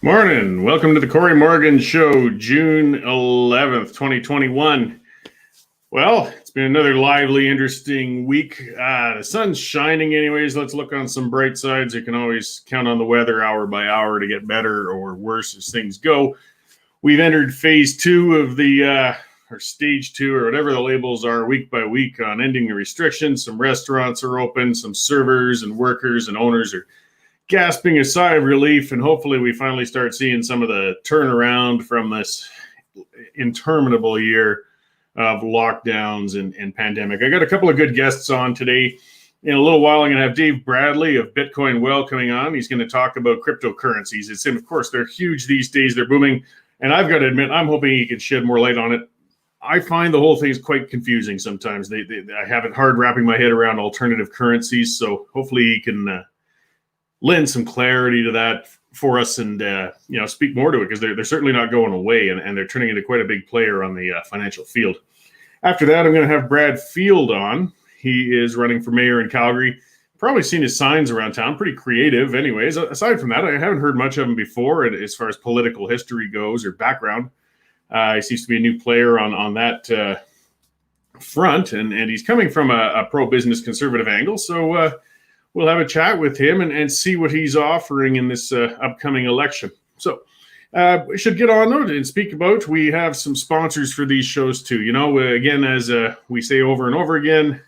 Morning. Welcome to the Cory Morgan Show, June 11th, 2021. Well, it's been another lively, interesting week. The sun's shining anyways. Let's look on some bright sides. You can always count on the weather hour by hour to get better or worse as things go. We've entered phase 2 of the, or stage 2 or whatever the labels are, week by week on ending the restrictions. Some restaurants are open. Some servers and workers and owners are gasping a sigh of relief, and hopefully we finally start seeing some of the turnaround from this interminable year of lockdowns and pandemic. I got a couple of good guests on today. In a little while, I'm going to have Dave Bradley of Bitcoin Well coming on. He's going to talk about cryptocurrencies. Of course, they're huge these days. They're booming, and I've got to admit, I'm hoping he can shed more light on it. I find the whole thing is quite confusing sometimes. I have it hard wrapping my head around alternative currencies, so hopefully he can lend some clarity to that for us and speak more to it, because they're certainly not going away, and they're turning into quite a big player on the financial field. After that, I'm going to have Brad Field on. He is running for mayor in Calgary. Probably seen his signs around town. Pretty creative anyways. Aside from that, I haven't heard much of him before as far as political history goes or background. He seems to be a new player on that front, and he's coming from a pro-business conservative angle. So we'll have a chat with him and see what he's offering in this upcoming election. So we should get on though and speak about, we have some sponsors for these shows too. Again, as we say over and over again,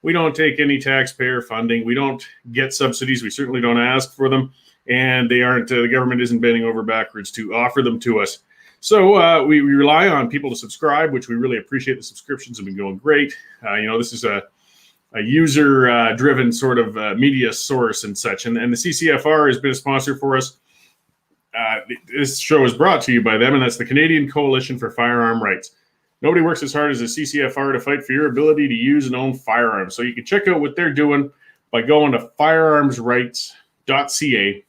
we don't take any taxpayer funding. We don't get subsidies. We certainly don't ask for them. And they aren't, the government isn't bending over backwards to offer them to us. So we rely on people to subscribe, which we really appreciate. The subscriptions have been going great. This is a user-driven sort of media source and such. And the CCFR has been a sponsor for us. This show is brought to you by them, and that's the Canadian Coalition for Firearm Rights. Nobody works as hard as the CCFR to fight for your ability to use and own firearms. So you can check out what they're doing by going to firearmsrights.ca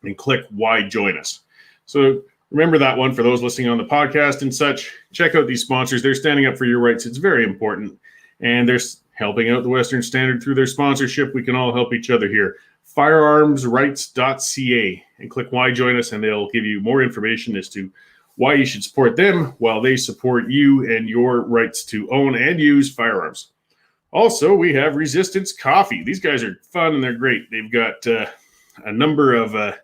and click Why Join Us. So remember that one for those listening on the podcast and such. Check out these sponsors. They're standing up for your rights. It's very important. And they're helping out the Western Standard through their sponsorship. We can all help each other here. Firearmsrights.ca and click Why Join Us, and they'll give you more information as to why you should support them while they support you and your rights to own and use firearms. Also, we have Resistance Coffee. These guys are fun and they're great. They've got a number of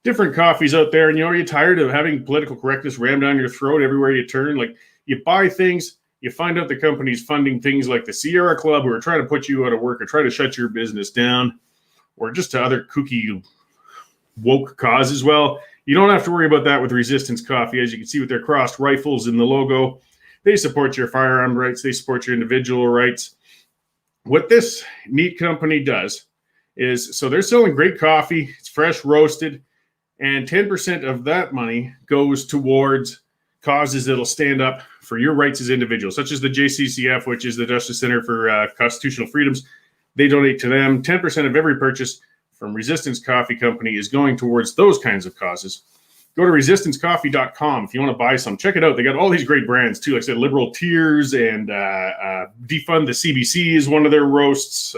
different coffees out there. And are you tired of having political correctness rammed down your throat everywhere you turn? Like, you buy things, you find out the company's funding things like the Sierra Club, who are trying to put you out of work or try to shut your business down, or just to other kooky woke causes. Well, you don't have to worry about that with Resistance Coffee. As you can see with their crossed rifles in the logo, they support your firearm rights. They support your individual rights. What this neat company does is, so they're selling great coffee. It's fresh roasted, and 10% of that money goes towards causes that'll stand up for your rights as individuals, such as the JCCF, which is the Justice Center for Constitutional Freedoms. They donate to them. 10% of every purchase from Resistance Coffee Company is going towards those kinds of causes. Go to resistancecoffee.com if you want to buy some. Check it out. They got all these great brands too. Like I said, Liberal Tears and Defund the CBC is one of their roasts.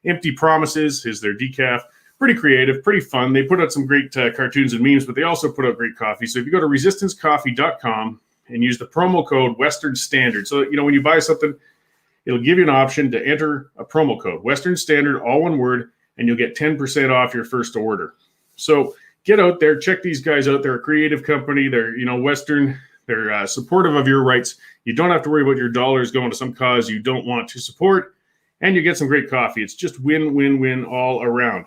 Empty Promises is their decaf. Pretty creative, pretty fun. They put out some great cartoons and memes, but they also put out great coffee. So if you go to resistancecoffee.com and use the promo code Western Standard, so when you buy something, it'll give you an option to enter a promo code, Western Standard, all one word, and you'll get 10% off your first order. So get out there, check these guys out. They're a creative company. They're, Western. They're supportive of your rights. You don't have to worry about your dollars going to some cause you don't want to support, and you get some great coffee. It's just win, win, win all around.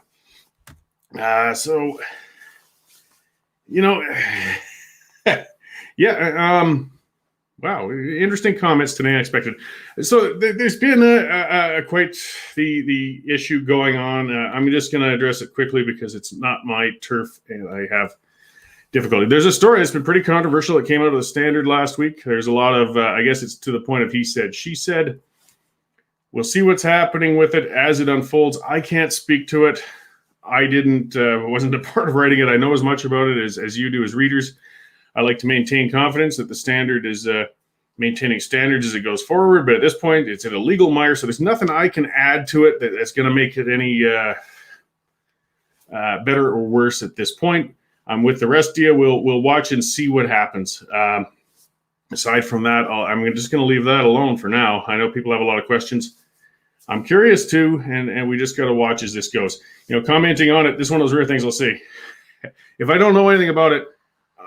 Wow, interesting comments today, unexpected. So there's been quite the issue going on. I'm just going to address it quickly because it's not my turf and I have difficulty. There's a story that's been pretty controversial that came out of the Standard last week. There's a lot of, I guess it's to the point of he said, she said. We'll see what's happening with it as it unfolds. I can't speak to it. I wasn't a part of writing it. I know as much about it as you do as readers. I like to maintain confidence that the Standard is maintaining standards as it goes forward. But at this point, it's in a legal mire, so there's nothing I can add to it that's going to make it any better or worse at this point. I'm with the rest of you. We'll watch and see what happens. Aside from that, I'm just going to leave that alone for now. I know people have a lot of questions. I'm curious too, and we just got to watch as this goes. Commenting on it, this is one of those rare things I'll say. If I don't know anything about it,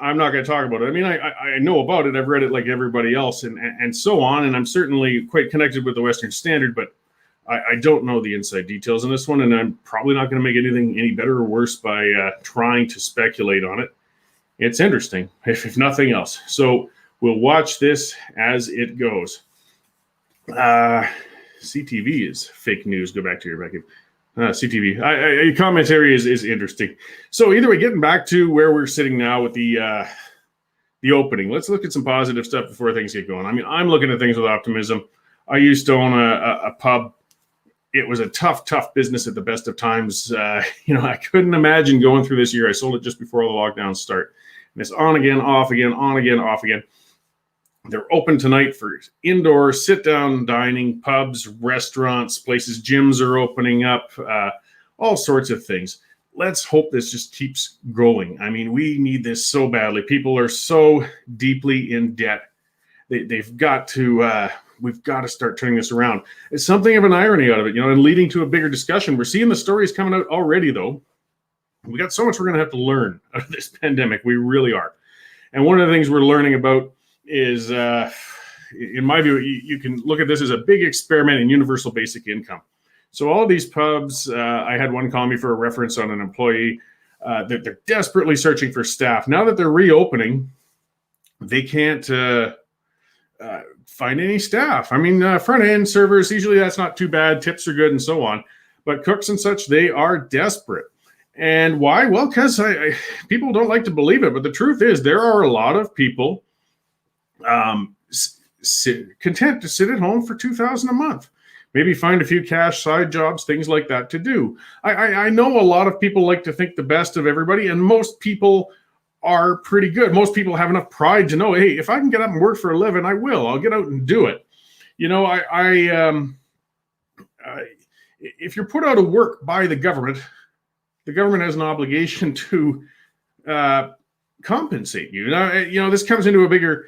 I'm not going to talk about it. I mean, I know about it. I've read it like everybody else and so on, and I'm certainly quite connected with the Western Standard, but I don't know the inside details on this one, and I'm probably not going to make anything any better or worse by trying to speculate on it. It's interesting, if nothing else. So we'll watch this as it goes. CTV is fake news. Go back to your vacuum. CTV. Commentary is interesting. So either way, getting back to where we're sitting now with the opening, let's look at some positive stuff before things get going. I mean, I'm looking at things with optimism. I used to own a pub. It was a tough business at the best of times. I couldn't imagine going through this year. I sold it just before the lockdowns start. And it's on again, off again, on again, off again. They're open tonight for indoor sit-down dining, pubs, restaurants, places, gyms are opening up, all sorts of things. Let's hope this just keeps going. I mean, we need this so badly. People are so deeply in debt. We've got to start turning this around. It's something of an irony out of it, and leading to a bigger discussion. We're seeing the stories coming out already, though. We got so much we're going to have to learn out of this pandemic. We really are. And one of the things we're learning about is, in my view, you can look at this as a big experiment in universal basic income. So all these pubs, I had one call me for a reference on an employee. They're desperately searching for staff. Now that they're reopening, they can't find any staff. I mean, front end servers, usually that's not too bad. Tips are good and so on. But cooks and such, they are desperate. And why? Well, because people don't like to believe it. But the truth is there are a lot of people content to sit at home for $2,000 a month, maybe find a few cash side jobs, things like that to do. I know a lot of people like to think the best of everybody, and most people are pretty good. Most people have enough pride to know, hey, if I can get up and work for a living, I will. I'll get out and do it. If you're put out of work by the government has an obligation to compensate you. Now, this comes into a bigger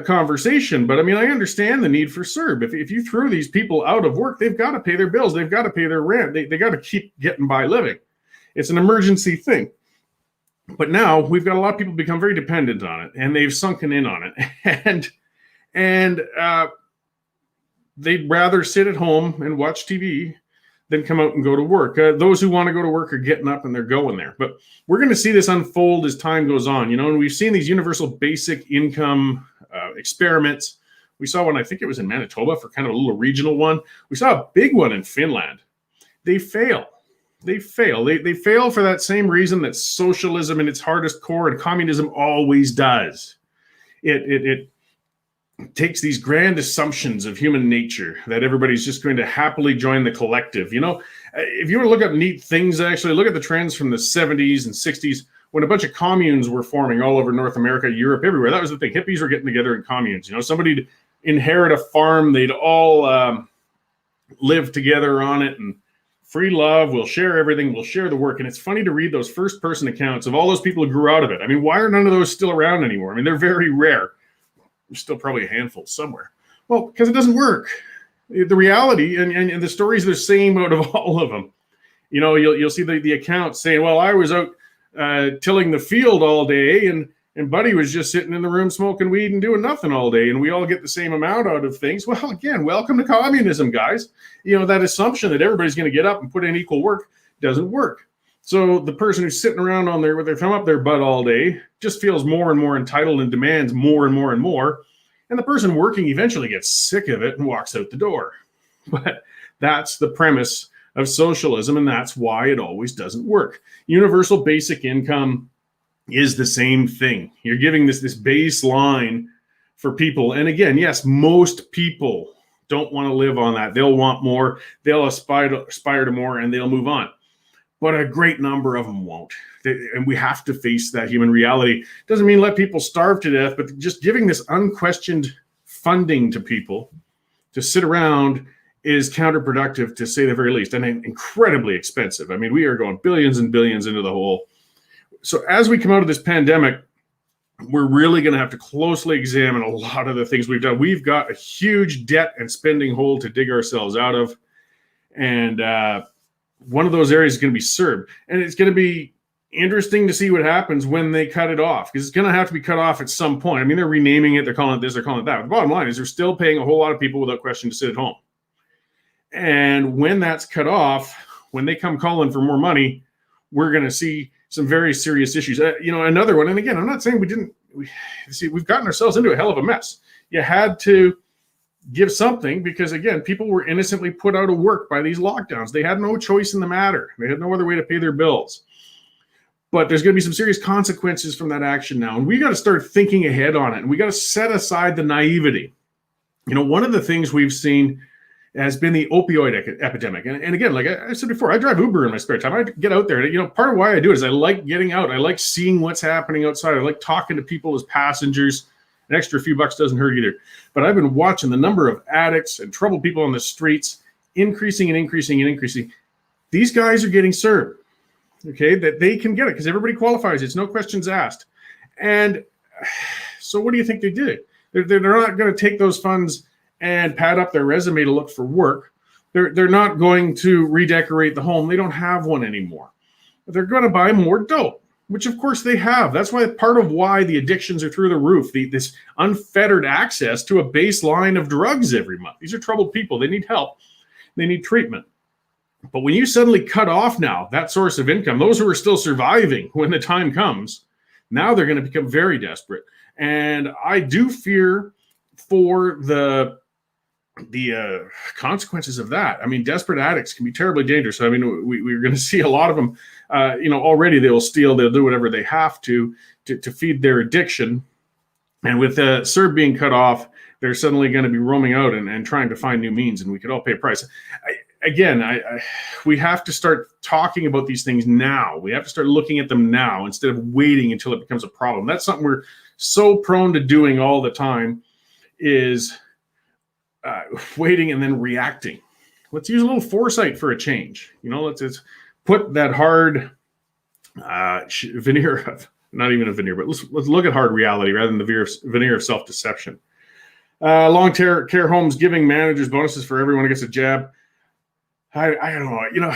conversation, but I mean, I understand the need for CERB. If you throw these people out of work, they've got to pay their bills. They've got to pay their rent. They got to keep getting by living. It's an emergency thing. But now we've got a lot of people become very dependent on it, and they've sunken in on it. And they'd rather sit at home and watch TV than come out and go to work. Those who want to go to work are getting up and they're going there. But we're going to see this unfold as time goes on, and we've seen these universal basic income experiments. We saw one, I think it was in Manitoba, for kind of a little regional one. We saw a big one in Finland. They fail. They fail for that same reason that socialism in its hardest core and communism always does. It takes these grand assumptions of human nature that everybody's just going to happily join the collective. If you want to look up neat things, actually look at the trends from the 70s and 60s when a bunch of communes were forming all over North America, Europe, everywhere. That was the thing. Hippies were getting together in communes. Somebody'd inherit a farm. They'd all live together on it, and free love. We'll share everything. We'll share the work. And it's funny to read those first-person accounts of all those people who grew out of it. I mean, why are none of those still around anymore? I mean, they're very rare. There's still probably a handful somewhere. Well, because it doesn't work. The reality and the stories are the same out of all of them. You'll see the accounts saying, well, I was out tilling the field all day, and Buddy was just sitting in the room smoking weed and doing nothing all day, and we all get the same amount out of things. Well, again, welcome to communism, guys. That assumption that everybody's going to get up and put in equal work doesn't work. So the person who's sitting around on there with their thumb up their butt all day just feels more and more entitled and demands more and more and more. And the person working eventually gets sick of it and walks out the door. But that's the premise of socialism, and that's why it always doesn't work. Universal basic income is the same thing. You're giving this baseline for people. And again, yes, most people don't want to live on that. They'll want more. They'll aspire to more, and they'll move on. But a great number of them won't. And we have to face that human reality. Doesn't mean let people starve to death, but just giving this unquestioned funding to people to sit around is counterproductive, to say the very least, and incredibly expensive. I mean, we are going billions and billions into the hole. So as we come out of this pandemic, we're really going to have to closely examine a lot of the things we've done. We've got a huge debt and spending hole to dig ourselves out of. And one of those areas is going to be CERB. And it's going to be interesting to see what happens when they cut it off, because it's going to have to be cut off at some point. I mean, they're renaming it, they're calling it this, they're calling it that. But the bottom line is they're still paying a whole lot of people without question to sit at home. And when that's cut off, when they come calling for more money, we're going to see some very serious issues. Another one, and again, I'm not saying we've gotten ourselves into a hell of a mess. You had to give something because, again, people were innocently put out of work by these lockdowns. They had no choice in the matter. They had no other way to pay their bills. But there's going to be some serious consequences from that action now. And we got to start thinking ahead on it. And we got to set aside the naivety. One of the things we've seen has been the opioid epidemic. And again, like I said before, I drive Uber in my spare time. I get out there. Part of why I do it is I like getting out. I like seeing what's happening outside. I like talking to people as passengers. An extra few bucks doesn't hurt either. But I've been watching the number of addicts and troubled people on the streets increasing and increasing and increasing. These guys are getting served, okay, that they can get it because everybody qualifies. It's no questions asked. And so what do you think they did? They're not going to take those funds and pad up their resume to look for work. They're not going to redecorate the home. They don't have one anymore. They're going to buy more dope, which of course they have. That's why part of why the addictions are through the roof. This unfettered access to a baseline of drugs every month. These are troubled people. They need help. They need treatment. But when you suddenly cut off now that source of income, those who are still surviving when the time comes, now they're going to become very desperate. And I do fear for the consequences of that. I mean, desperate addicts can be terribly dangerous. I mean, we're going to see a lot of them, already they'll steal, they'll do whatever they have to feed their addiction. And with CERB being cut off, they're suddenly going to be roaming out and trying to find new means, and we could all pay a price. We have to start talking about these things now. We have to start looking at them now instead of waiting until it becomes a problem. That's something we're so prone to doing all the time, is waiting and then reacting. Let's use a little foresight for a change. Let's put that hard veneer of, not even a veneer, but let's look at hard reality rather than the veneer of self-deception. Long-term care homes giving managers bonuses for everyone who gets a jab. I don't know.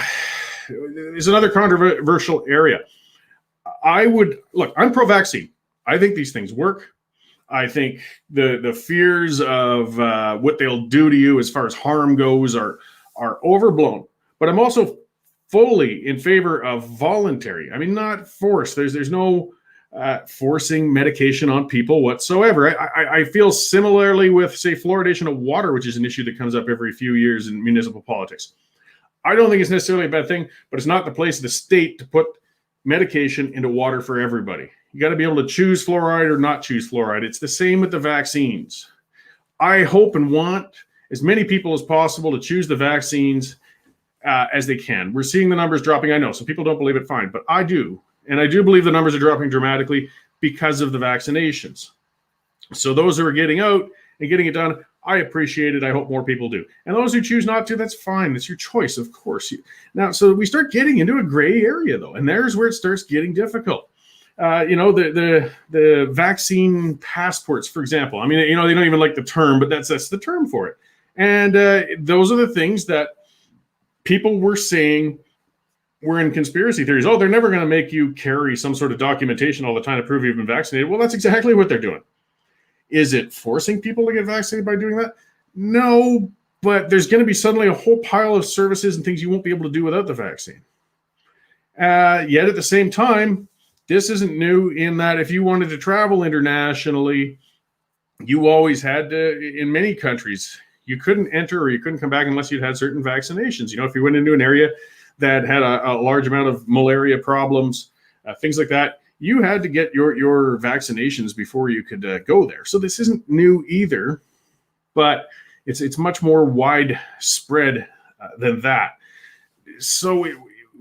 There's another controversial area. I'm pro-vaccine. I think these things work. I think the fears of what they'll do to you as far as harm goes are overblown. But I'm also fully in favor of voluntary. I mean, not forced. There's no forcing medication on people whatsoever. I feel similarly with, say, fluoridation of water, which is an issue that comes up every few years in municipal politics. I don't think it's necessarily a bad thing, but it's not the place of the state to put medication into water for everybody. You got to be able to choose fluoride or not choose fluoride. It's the same with the vaccines. I hope and want as many people as possible to choose the vaccines as they can. We're seeing the numbers dropping. I know some people don't believe it, fine, but I do. And I do believe the numbers are dropping dramatically because of the vaccinations. So those who are getting out and getting it done, I appreciate it. I hope more people do. And those who choose not to, that's fine. That's your choice, of course. Now, so we start getting into a gray area, though, and there's where it starts getting difficult. The vaccine passports, for example. I mean, they don't even like the term, but that's the term for it. And those are the things that people were saying were in conspiracy theories. Oh, they're never going to make you carry some sort of documentation all the time to prove you've been vaccinated. Well, that's exactly what they're doing. Is it forcing people to get vaccinated by doing that? No, but there's going to be suddenly a whole pile of services and things you won't be able to do without the vaccine. Yet at the same time, this isn't new in that if you wanted to travel internationally, you always had to, in many countries, you couldn't enter or you couldn't come back unless you'd had certain vaccinations. If you went into an area that had a large amount of malaria problems, things like that, you had to get your vaccinations before you could go there. So this isn't new either, but it's much more widespread than that. So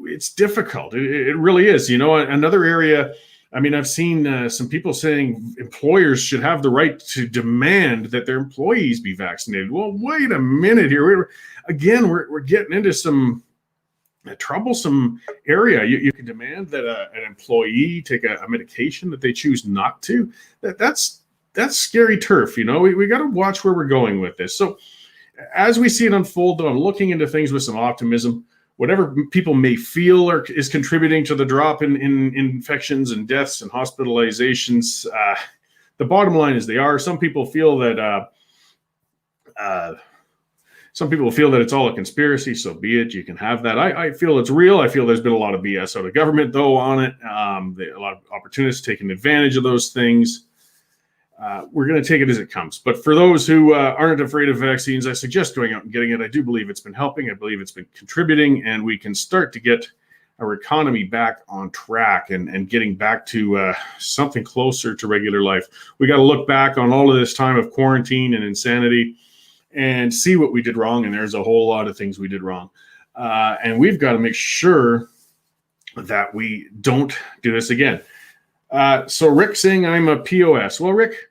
it's difficult. It really is. Another area, I mean, I've seen some people saying employers should have the right to demand that their employees be vaccinated. Well, wait a minute here. We're getting into some troublesome area. You can demand that an employee take a medication that they choose not to. That's scary turf. We got to watch where we're going with this. So as we see it unfold, though, I'm looking into things with some optimism. Whatever people may feel is contributing to the drop in infections and deaths and hospitalizations, the bottom line is they are. Some people feel that it's all a conspiracy. So be it. You can have that. I feel it's real. I feel there's been a lot of BS out of government, though, on it. A lot of opportunists taking advantage of those things. We're going to take it as it comes. But for those who aren't afraid of vaccines, I suggest going out and getting it. I do believe it's been helping. I believe it's been contributing, and we can start to get our economy back on track and getting back to something closer to regular life. We got to look back on all of this time of quarantine and insanity and see what we did wrong. And there's a whole lot of things we did wrong. And we've got to make sure that we don't do this again. So Rick saying I'm a POS. Well, Rick,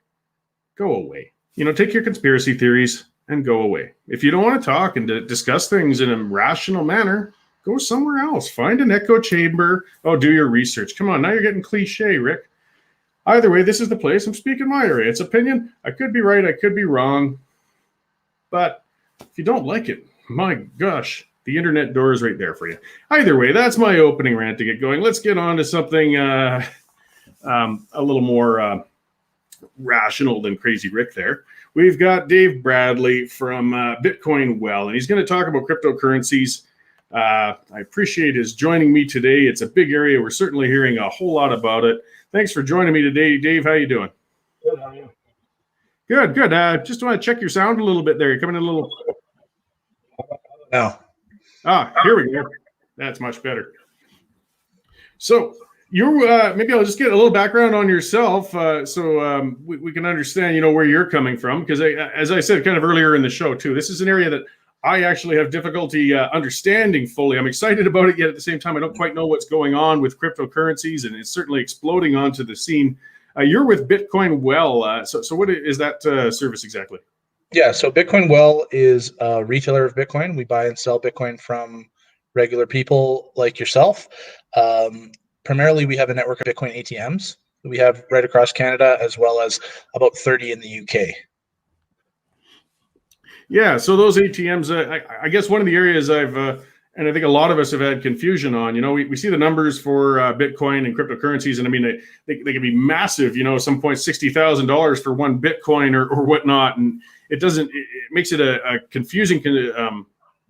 go away. Take your conspiracy theories and go away. If you don't want to talk and discuss things in a rational manner, go somewhere else. Find an echo chamber. Oh, do your research. Come on, now you're getting cliche, Rick. Either way, this is the place. I'm speaking my area. It's opinion. I could be right. I could be wrong. But if you don't like it, my gosh, the internet door is right there for you. Either way, that's my opening rant to get going. Let's get on to something a little more rational than Crazy Rick there. We've got Dave Bradley from Bitcoin Well, and he's going to talk about cryptocurrencies. I appreciate his joining me today. It's a big area. We're certainly hearing a whole lot about it. Thanks for joining me today, Dave. How you doing? Good. How are you? Good. Just want to check your sound a little bit there. You're coming in a little. Now. Here we go. That's much better. So you're maybe I'll just get a little background on yourself, so we can understand, where you're coming from. Because as I said kind of earlier in the show too, this is an area that I actually have difficulty understanding fully. I'm excited about it, yet at the same time, I don't quite know what's going on with cryptocurrencies, and it's certainly exploding onto the scene. You're with Bitcoin Well. So what is that service exactly? Yeah, so Bitcoin Well is a retailer of Bitcoin. We buy and sell Bitcoin from regular people like yourself. Primarily, we have a network of Bitcoin ATMs that we have right across Canada, as well as about 30 in the UK. Yeah, so those ATMs, I guess one of the areas and I think a lot of us have had confusion on, we see the numbers for Bitcoin and cryptocurrencies, and I mean, they can be massive, at some point, $60,000 for one Bitcoin or whatnot. And it makes it a confusing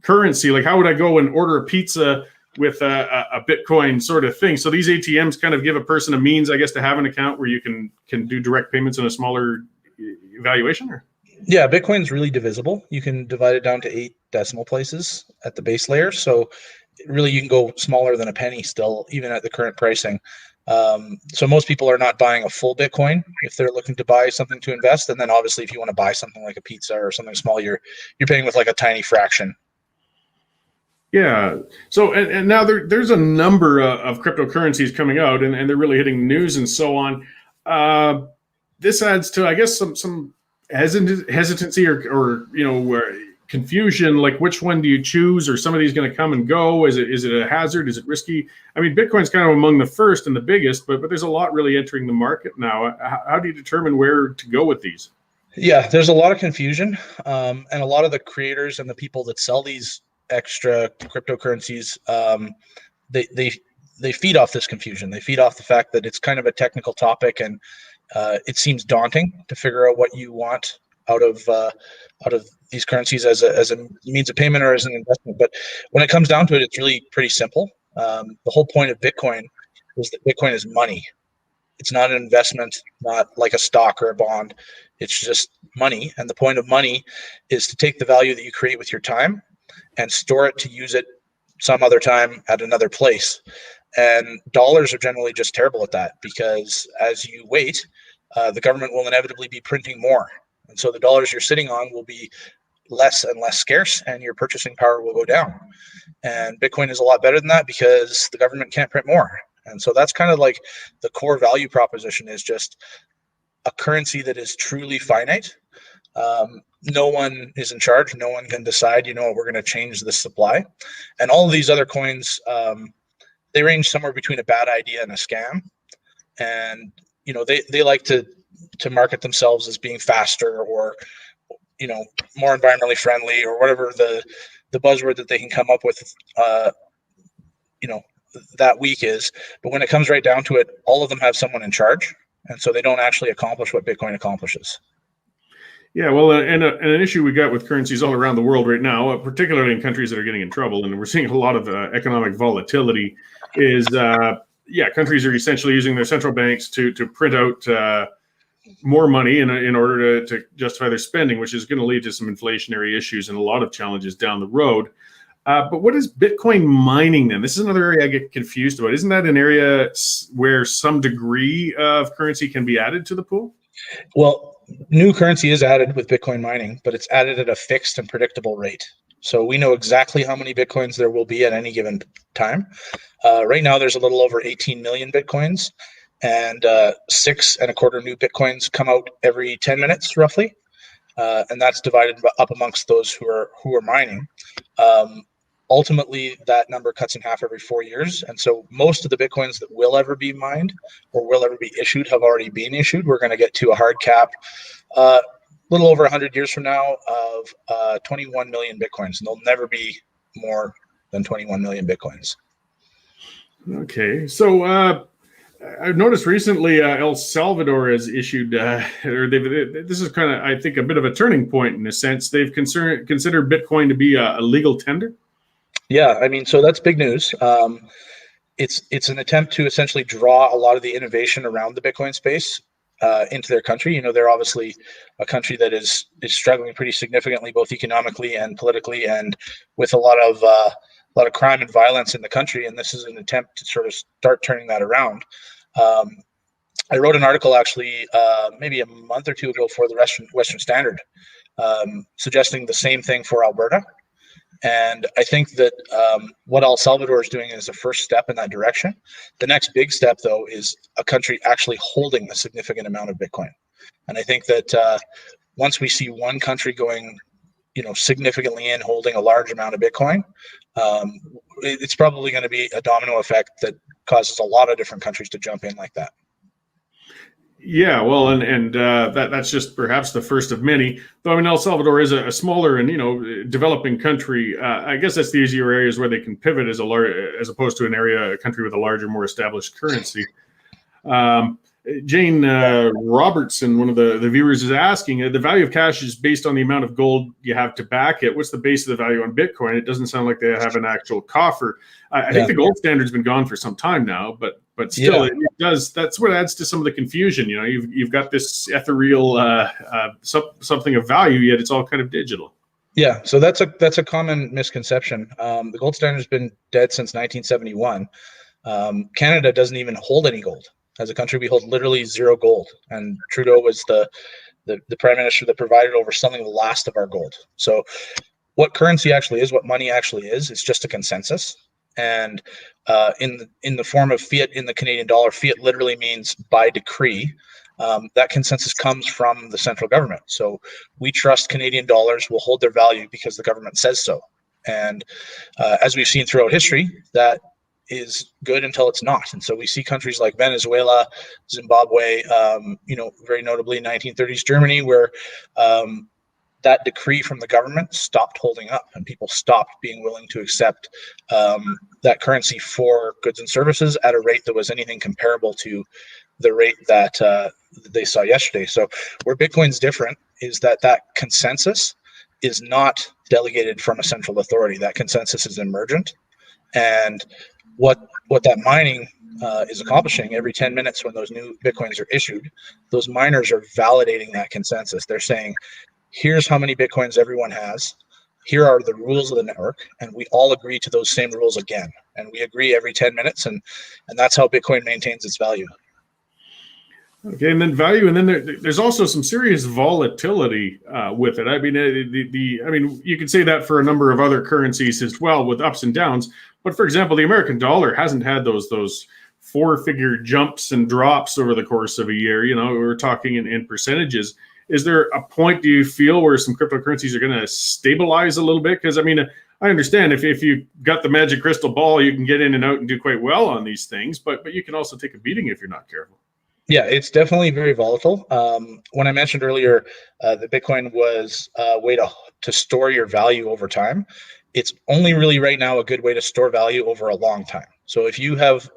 currency. Like, how would I go and order a pizza with a Bitcoin sort of thing? So these ATMs kind of give a person a means, I guess, to have an account where you can do direct payments in a smaller valuation, or? Yeah, Bitcoin's really divisible. You can divide it down to 8 decimal places at the base layer. So really, you can go smaller than a penny still, even at the current pricing. So most people are not buying a full Bitcoin if they're looking to buy something to invest. And then obviously, if you want to buy something like a pizza or something small, you're paying with like a tiny fraction. Yeah. So and now there's a number of cryptocurrencies coming out, and they're really hitting news and so on. This adds to, I guess, some hesitancy or confusion. Like, which one do you choose? Or some of these going to come and go? Is it a hazard? Is it risky? I mean, Bitcoin's kind of among the first and the biggest, but there's a lot really entering the market now. How do you determine where to go with these? Yeah, there's a lot of confusion, and a lot of the creators and the people that sell these extra cryptocurrencies, they feed off this confusion. They feed off the fact that it's kind of a technical topic, and it seems daunting to figure out what you want out of these currencies as a means of payment or as an investment. But when it comes down to it, it's really pretty simple. The whole point of Bitcoin is that Bitcoin is money. It's not an investment, not like a stock or a bond. It's just money. And the point of money is to take the value that you create with your time and store it to use it some other time at another place. And dollars are generally just terrible at that, because as you wait, the government will inevitably be printing more. And so the dollars you're sitting on will be less and less scarce, and your purchasing power will go down. And Bitcoin is a lot better than that, because the government can't print more. And so that's kind of like the core value proposition, is just a currency that is truly finite. No one is in charge. No one can decide, we're going to change the supply. And all of these other coins, they range somewhere between a bad idea and a scam. And, they like to market themselves as being faster or, more environmentally friendly or whatever the buzzword that they can come up with, that week is. But when it comes right down to it, all of them have someone in charge. And so they don't actually accomplish what Bitcoin accomplishes. Yeah, well, and an issue we got with currencies all around the world right now, particularly in countries that are getting in trouble, and we're seeing a lot of economic volatility, is, countries are essentially using their central banks to print out more money in order to justify their spending, which is going to lead to some inflationary issues and a lot of challenges down the road. But what is Bitcoin mining then? This is another area I get confused about. Isn't that an area where some degree of currency can be added to the pool? Well, new currency is added with Bitcoin mining, but it's added at a fixed and predictable rate. So we know exactly how many Bitcoins there will be at any given time. Right now, there's a little over 18 million Bitcoins, and 6.25 new Bitcoins come out every 10 minutes, roughly. And that's divided up amongst those who are mining. Ultimately, that number cuts in half every 4 years. And so most of the Bitcoins that will ever be mined or will ever be issued have already been issued. We're going to get to a hard cap a little over 100 years from now of 21 million Bitcoins. And there'll never be more than 21 million Bitcoins. Okay. So I've noticed recently El Salvador has issued, this is kind of, I think, a bit of a turning point in a sense. They've considered Bitcoin to be a legal tender. Yeah, I mean, so that's big news. It's an attempt to essentially draw a lot of the innovation around the Bitcoin space into their country. They're obviously a country that is struggling pretty significantly, both economically and politically, and with a lot of crime and violence in the country. And this is an attempt to sort of start turning that around. I wrote an article actually maybe a month or two ago for the Western Standard, suggesting the same thing for Alberta. And I think that what El Salvador is doing is the first step in that direction. The next big step, though, is a country actually holding a significant amount of Bitcoin. And I think that once we see one country going, significantly in holding a large amount of Bitcoin, it's probably going to be a domino effect that causes a lot of different countries to jump in like that. Yeah, well, and that's just perhaps the first of many. Though, I mean, El Salvador is a smaller and developing country. I guess that's the easier areas where they can pivot as opposed to a country with a larger, more established currency. Jane Robertson, one of the viewers, is asking, the value of cash is based on the amount of gold you have to back it. What's the base of the value on Bitcoin? It doesn't sound like they have an actual coffer. I think the gold standard's been gone for some time now, but still, it does. That's what adds to some of the confusion. You've got this ethereal something of value, yet it's all kind of digital. Yeah, so that's a common misconception. The gold standard's been dead since 1971. Canada doesn't even hold any gold. As a country, we hold literally zero gold, and Trudeau was the prime minister that provided over selling the last of our gold. So what currency actually is, what money actually is just a consensus. And in the form of fiat in the Canadian dollar, fiat literally means by decree. That consensus comes from the central government. So we trust Canadian dollars will hold their value because the government says so. And as we've seen throughout history, that is good until it's not. And so we see countries like Venezuela, Zimbabwe, very notably 1930s Germany, where that decree from the government stopped holding up and people stopped being willing to accept that currency for goods and services at a rate that was anything comparable to the rate that they saw yesterday. So where Bitcoin's different is that consensus is not delegated from a central authority. That consensus is emergent. And what that mining is accomplishing every 10 minutes when those new Bitcoins are issued, those miners are validating that consensus. They're saying, here's how many Bitcoins everyone has. Here are the rules of the network, and we all agree to those same rules again. And we agree every 10 minutes, and that's how Bitcoin maintains its value. Okay, and then value, and then there's also some serious volatility with it. I mean, you could say that for a number of other currencies as well, with ups and downs. But for example, the American dollar hasn't had those 4-figure jumps and drops over the course of a year. We're talking in percentages. is there a point, do you feel, where some cryptocurrencies are going to stabilize a little bit? Because I mean, I understand if you got the magic crystal ball, you can get in and out and do quite well on these things, but you can also take a beating if you're not careful. Yeah, it's definitely very volatile. When I mentioned earlier that Bitcoin was a way to store your value over time, it's only really right now a good way to store value over a long time. So if you have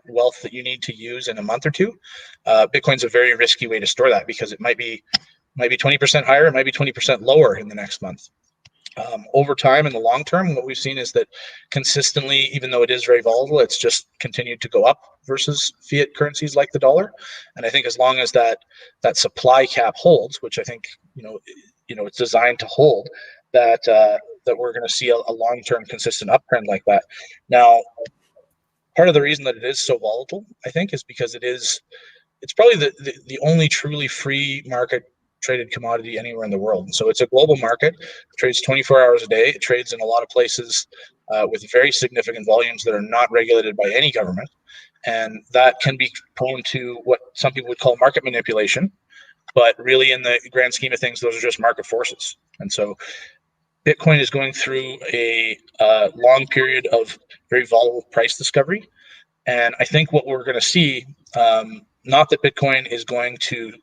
wealth that you need to use in a month or two, Bitcoin's a very risky way to store that, because it might be 20% higher, it might be 20% lower in the next month. Over time, in the long term, what we've seen is that consistently, even though it is very volatile, it's just continued to go up versus fiat currencies like the dollar. And I think as long as that supply cap holds, which I think it's designed to hold, that we're going to see a long-term consistent uptrend like that. Now, part of the reason that it is so volatile, I think, is because it's probably the only truly free market traded commodity anywhere in the world. And so it's a global market. It trades 24 hours a day. It trades in a lot of places with very significant volumes that are not regulated by any government. And that can be prone to what some people would call market manipulation. But really, in the grand scheme of things, those are just market forces. And so Bitcoin is going through a long period of very volatile price discovery. And I think what we're going to see, not that Bitcoin is going to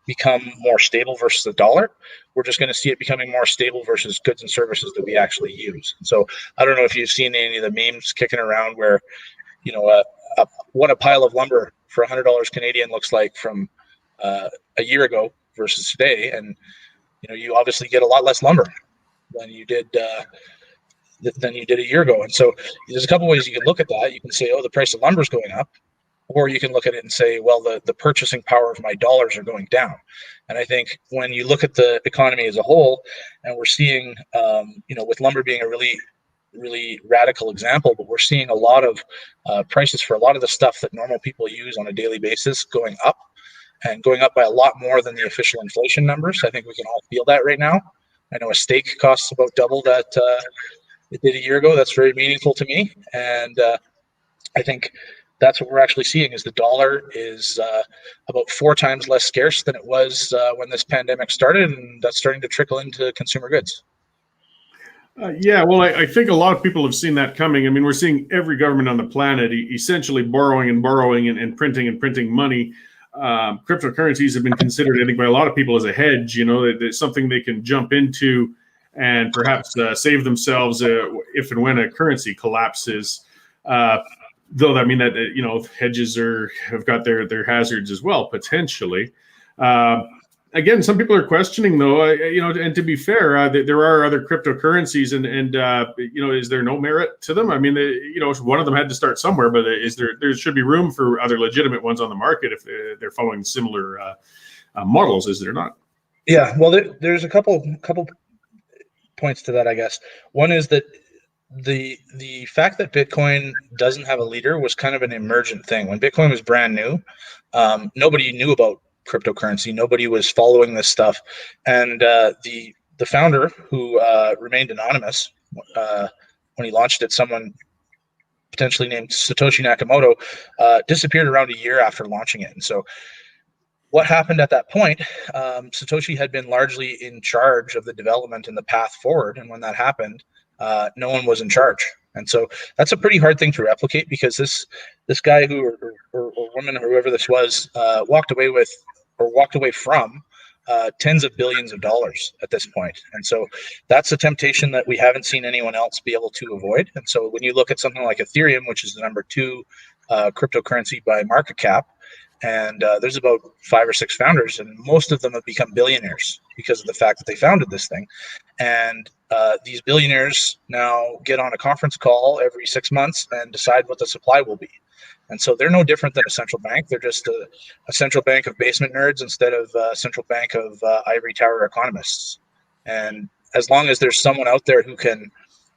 become more stable versus the dollar, we're just going to see it becoming more stable versus goods and services that we actually use. So I don't know if you've seen any of the memes kicking around where, what a pile of lumber for $100 Canadian looks like from a year ago versus today. And, you obviously get a lot less lumber than you did a year ago. And so there's a couple ways you can look at that. You can say, oh, the price of lumber is going up. Or you can look at it and say, well, the purchasing power of my dollars are going down. And I think when you look at the economy as a whole, and we're seeing, with lumber being a really, really radical example, but we're seeing a lot of prices for a lot of the stuff that normal people use on a daily basis going up, and going up by a lot more than the official inflation numbers. I think we can all feel that right now. I know a steak costs about double that it did a year ago. That's very meaningful to me. And I think that's what we're actually seeing, is the dollar is about 4 times less scarce than it was when this pandemic started, and that's starting to trickle into consumer goods. Yeah, well, I think a lot of people have seen that coming. I mean, we're seeing every government on the planet essentially borrowing and printing money. Cryptocurrencies have been considered, I think, by a lot of people as a hedge. It's something they can jump into and perhaps save themselves if and when a currency collapses. Though I mean that hedges have got their hazards as well, potentially. Again, some people are questioning, though. And to be fair, there are other cryptocurrencies, and is there no merit to them? I mean, one of them had to start somewhere, but there should be room for other legitimate ones on the market if they're following similar models, is there not? Yeah, well, there's a couple points to that, I guess. One is that the fact that Bitcoin doesn't have a leader was kind of an emergent thing. When Bitcoin was brand new, nobody knew about cryptocurrency. Nobody was following this stuff. And the founder, who remained anonymous when he launched it, someone potentially named Satoshi Nakamoto, disappeared around a year after launching it. And so what happened at that point, Satoshi had been largely in charge of the development and the path forward. And when that happened, no one was in charge. And so that's a pretty hard thing to replicate, because this guy or woman or whoever this was walked away from tens of billions of dollars at this point. And so that's a temptation that we haven't seen anyone else be able to avoid. And so when you look at something like Ethereum, which is the number 2 cryptocurrency by market cap, and there's about 5 or 6 founders, and most of them have become billionaires because of the fact that they founded this thing. And these billionaires now get on a conference call every 6 months and decide what the supply will be. And so they're no different than a central bank. They're just a central bank of basement nerds instead of a central bank of ivory tower economists. And as long as there's someone out there who can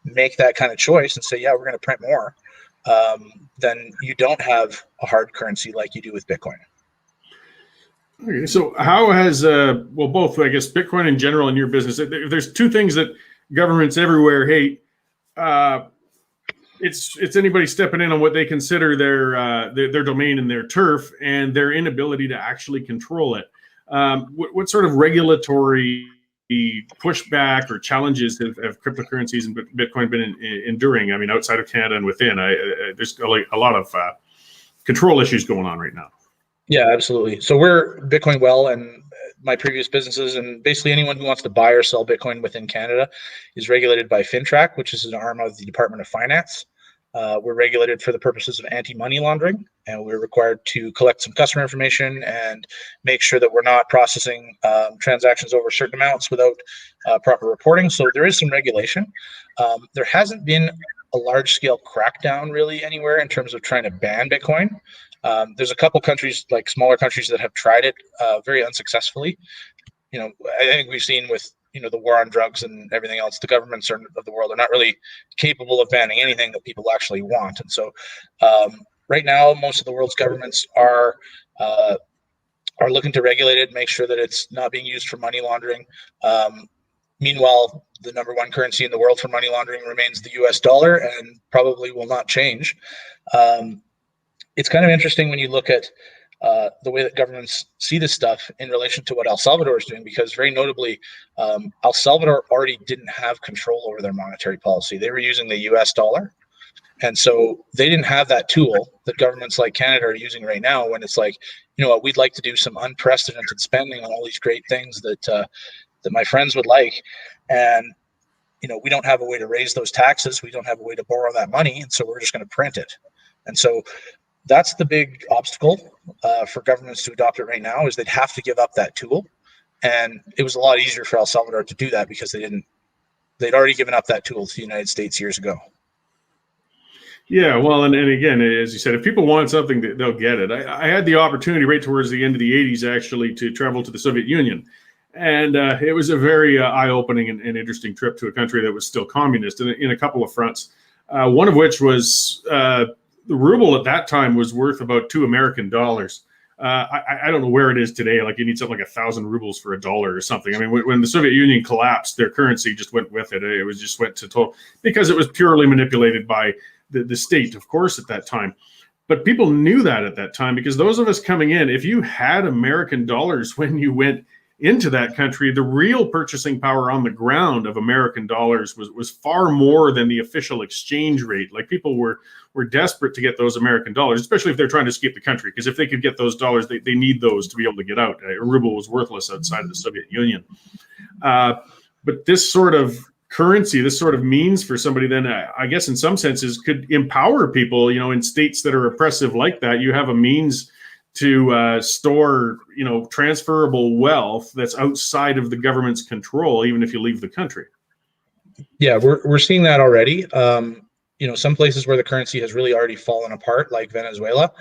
make that kind of choice and say, yeah, we're going to print more, then you don't have a hard currency like you do with Bitcoin. Okay, so how has both, I guess, Bitcoin in general in your business? There's 2 things that governments everywhere hate. It's anybody stepping in on what they consider their domain and their turf, and their inability to actually control it. What sort of regulatory pushback or challenges have cryptocurrencies and Bitcoin been enduring? I mean, outside of Canada and within, there's a lot of control issues going on right now. Yeah, absolutely. So we're Bitcoin Well, and my previous businesses, and basically anyone who wants to buy or sell Bitcoin within Canada is regulated by FinTrack, which is an arm of the Department of Finance. We're regulated for the purposes of anti-money laundering, and we're required to collect some customer information and make sure that we're not processing transactions over certain amounts without proper reporting. So there is some regulation. There hasn't been a large-scale crackdown really anywhere in terms of trying to ban Bitcoin. There's a couple countries, like smaller countries, that have tried it very unsuccessfully. I think we've seen with the war on drugs and everything else, the governments of the world are not really capable of banning anything that people actually want. And so right now, most of the world's governments are looking to regulate it, make sure that it's not being used for money laundering. Meanwhile, the number one currency in the world for money laundering remains the US dollar and probably will not change. It's kind of interesting when you look at the way that governments see this stuff in relation to what El Salvador is doing, because very notably, El Salvador already didn't have control over their monetary policy. They were using the US dollar. And so they didn't have that tool that governments like Canada are using right now, when it's like, what, we'd like to do some unprecedented spending on all these great things that my friends would like. And, we don't have a way to raise those taxes. We don't have a way to borrow that money. And so we're just going to print it. And so that's the big obstacle for governments to adopt it right now, is they'd have to give up that tool. And it was a lot easier for El Salvador to do that because they'd already given up that tool to the United States years ago. Yeah, well, and again, as you said, if people want something, they'll get it. I had the opportunity right towards the end of the 80s, actually, to travel to the Soviet Union. And it was a very eye-opening and interesting trip to a country that was still communist in a couple of fronts. One of which was the ruble at that time was worth about $2 American. I don't know where it is today. Like, you need something like 1,000 rubles for $1 or something. I mean, when the Soviet Union collapsed, their currency just went with it. It was just went to total, because it was purely manipulated by the state, of course, at that time. But people knew that at that time, because those of us coming in, if you had American dollars when you went into that country, the real purchasing power on the ground of American dollars was far more than the official exchange rate. Like, people were desperate to get those American dollars, especially if they're trying to escape the country, because if they could get those dollars, they need those to be able to get out. A ruble was worthless outside of the Soviet Union. But this sort of currency, this sort of means for somebody, then I guess in some senses could empower people, in states that are oppressive like that. You have a means to store, transferable wealth that's outside of the government's control, even if you leave the country. Yeah, we're seeing that already. Some places where the currency has really already fallen apart, like Venezuela,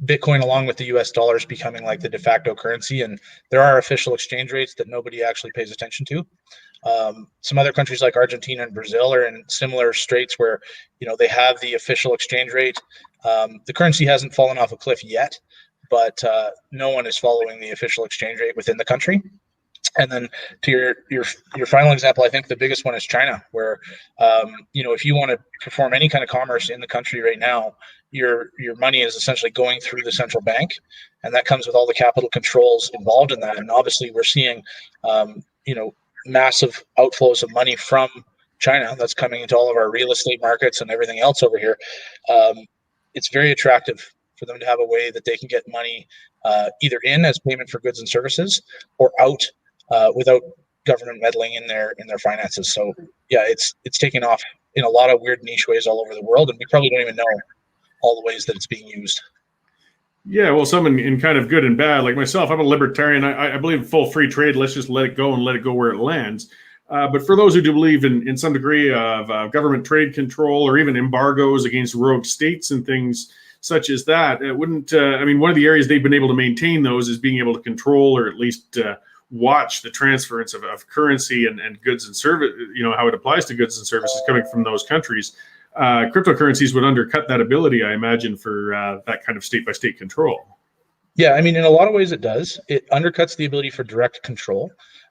Bitcoin, along with the US dollar, is becoming like the de facto currency. And there are official exchange rates that nobody actually pays attention to. Some other countries like Argentina and Brazil are in similar straits where, they have the official exchange rate. The currency hasn't fallen off a cliff yet, but no one is following the official exchange rate within the country. And then to your final example, I think the biggest one is China, where, if you want to perform any kind of commerce in the country right now, your money is essentially going through the central bank, and that comes with all the capital controls involved in that. And obviously we're seeing, massive outflows of money from China that's coming into all of our real estate markets and everything else over here. It's very attractive for them to have a way that they can get money either in as payment for goods and services, or out without government meddling in their finances. So yeah, it's taking off in a lot of weird niche ways all over the world, and we probably don't even know all the ways that it's being used. Yeah, well, some in kind of good and bad. Like myself, I'm a libertarian. I believe in full free trade. Let's just let it go and let it go where it lands. But for those who do believe in some degree of government trade control, or even embargoes against rogue states and things such as that, it wouldn't. One of the areas they've been able to maintain those is being able to control, or at least watch the transference of currency and goods and service. How it applies to goods and services coming from those countries. Cryptocurrencies would undercut that ability, I imagine, for that kind of state-by-state control. Yeah, in a lot of ways it does. It undercuts the ability for direct control,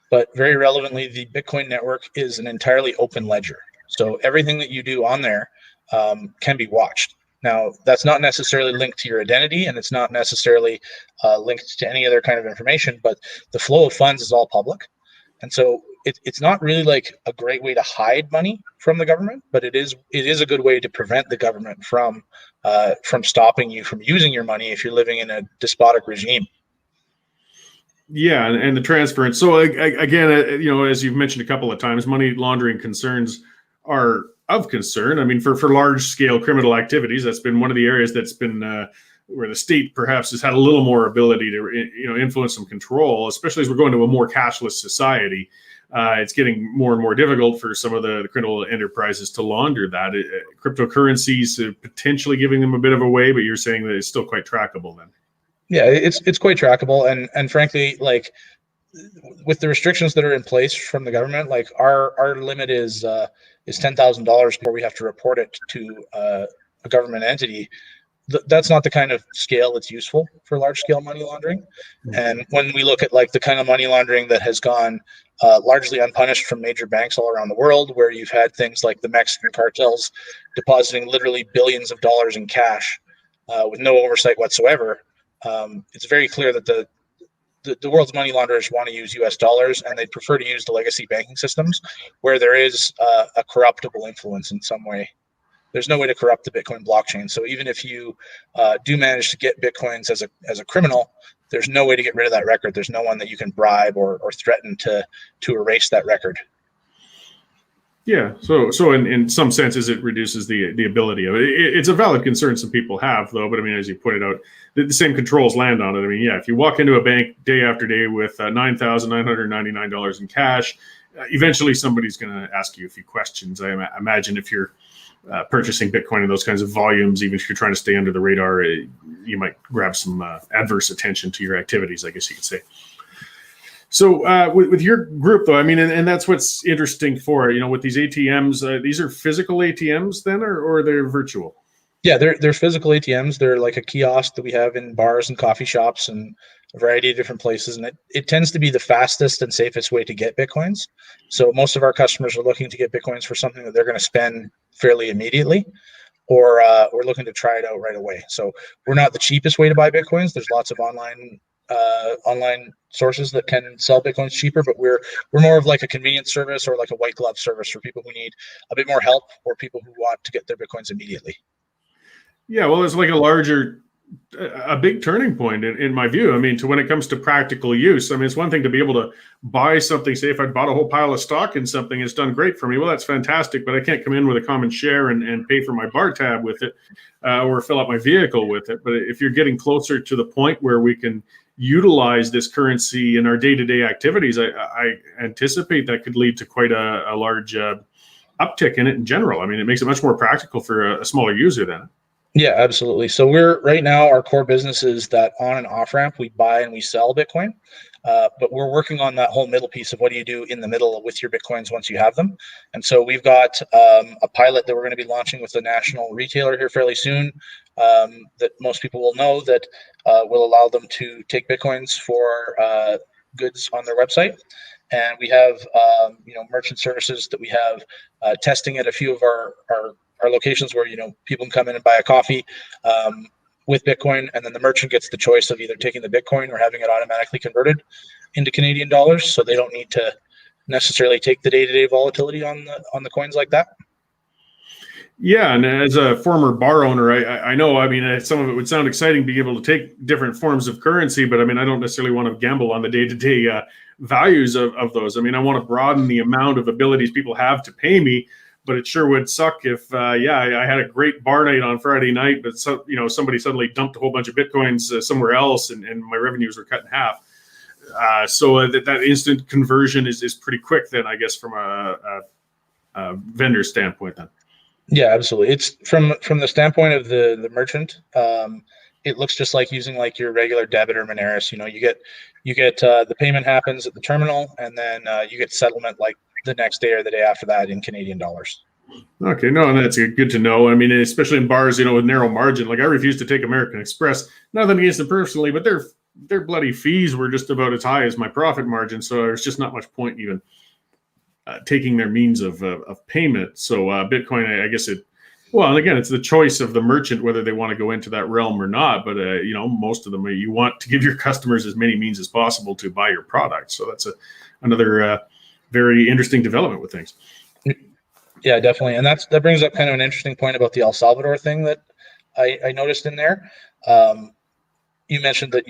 but very relevantly, the Bitcoin network is an entirely open ledger. So everything that you do on there can be watched. Now, that's not necessarily linked to your identity, and it's not necessarily linked to any other kind of information, but the flow of funds is all public. And so it's not really like a great way to hide money from the government, but it is a good way to prevent the government from stopping you from using your money if you're living in a despotic regime. Yeah, and the transference. So again, as you've mentioned a couple of times, money laundering concerns are of concern. I mean, for large scale criminal activities, that's been one of the areas that's been where the state perhaps has had a little more ability to influence some control, especially as we're going to a more cashless society. It's getting more and more difficult for some of the criminal enterprises to launder that. Cryptocurrencies potentially giving them a bit of a way, but you're saying that it's still quite trackable then. Yeah, it's quite trackable, and frankly, like with the restrictions that are in place from the government, like our limit is $10,000 before we have to report it to a government entity. That's not the kind of scale that's useful for large scale money laundering. And when we look at like the kind of money laundering that has gone largely unpunished from major banks all around the world, where you've had things like the Mexican cartels depositing literally billions of dollars in cash with no oversight whatsoever, it's very clear that the world's money launderers want to use US dollars, and they prefer to use the legacy banking systems where there is a corruptible influence in some way. There's no way to corrupt the Bitcoin blockchain. So even if you do manage to get Bitcoins as a criminal, there's no way to get rid of that record. There's no one that you can bribe or threaten to erase that record. Yeah. So in some senses, it reduces the ability of it. It's a valid concern some people have, though. But I mean, as you pointed out, the same controls land on it. I mean, yeah, if you walk into a bank day after day with $9,999 in cash, eventually somebody's going to ask you a few questions. I imagine if you're purchasing Bitcoin in those kinds of volumes, even if you're trying to stay under the radar, you might grab some adverse attention to your activities, I guess you could say. So with your group, though, I mean, and that's what's interesting for it, with these ATMs, these are physical ATMs then, or they're virtual? Yeah, they're physical ATMs. They're like a kiosk that we have in bars and coffee shops and a variety of different places. And it tends to be the fastest and safest way to get Bitcoins. So most of our customers are looking to get Bitcoins for something that they're going to spend fairly immediately, or we're looking to try it out right away. So we're not the cheapest way to buy Bitcoins. There's lots of online sources that can sell Bitcoins cheaper, but we're more of like a convenience service or like a white glove service for people who need a bit more help or people who want to get their Bitcoins immediately. Yeah, well, it's like a big turning point in my view. I mean, to when it comes to practical use, I mean, it's one thing to be able to buy something. Say if I bought a whole pile of stock in something, it's done great for me. Well, that's fantastic, but I can't come in with a common share and pay for my bar tab with it or fill up my vehicle with it. But if you're getting closer to the point where we can utilize this currency in our day-to-day activities, I anticipate that could lead to quite a large uptick in it in general. I mean, it makes it much more practical for a smaller user then. Yeah, absolutely. So we're right now, our core business is that on and off ramp, we buy and we sell Bitcoin. But we're working on that whole middle piece of what do you do in the middle with your Bitcoins once you have them. And so we've got a pilot that we're going to be launching with a national retailer here fairly soon that most people will know that will allow them to take Bitcoins for goods on their website. And we have merchant services that we have testing at a few of our locations where people can come in and buy a coffee with Bitcoin, and then the merchant gets the choice of either taking the Bitcoin or having it automatically converted into Canadian dollars, so they don't need to necessarily take the day-to-day volatility on the coins like that. Yeah, and as a former bar owner, I know. I mean, some of it would sound exciting being able to take different forms of currency, but I mean, I don't necessarily want to gamble on the day-to-day values of those. I mean, I want to broaden the amount of abilities people have to pay me. But it sure would suck if, I had a great bar night on Friday night, but somebody suddenly dumped a whole bunch of Bitcoins somewhere else, and my revenues were cut in half. So that instant conversion is pretty quick then, I guess, from a vendor standpoint then. Yeah, absolutely. It's from the standpoint of the merchant. It looks just like using like your regular debit or Moneris. You get the payment happens at the terminal, and then you get settlement like the next day or the day after that in Canadian dollars. Okay, no, and that's good to know. I mean, especially in bars, with narrow margin. Like I refuse to take American Express. Nothing against them personally, but their bloody fees were just about as high as my profit margin. So there's just not much point even taking their means of payment. So Bitcoin, I guess it Well, and again, it's the choice of the merchant whether they want to go into that realm or not. But most of them, you want to give your customers as many means as possible to buy your product. So that's another very interesting development with things. Yeah, definitely, and that brings up kind of an interesting point about the El Salvador thing that I noticed in there. You mentioned that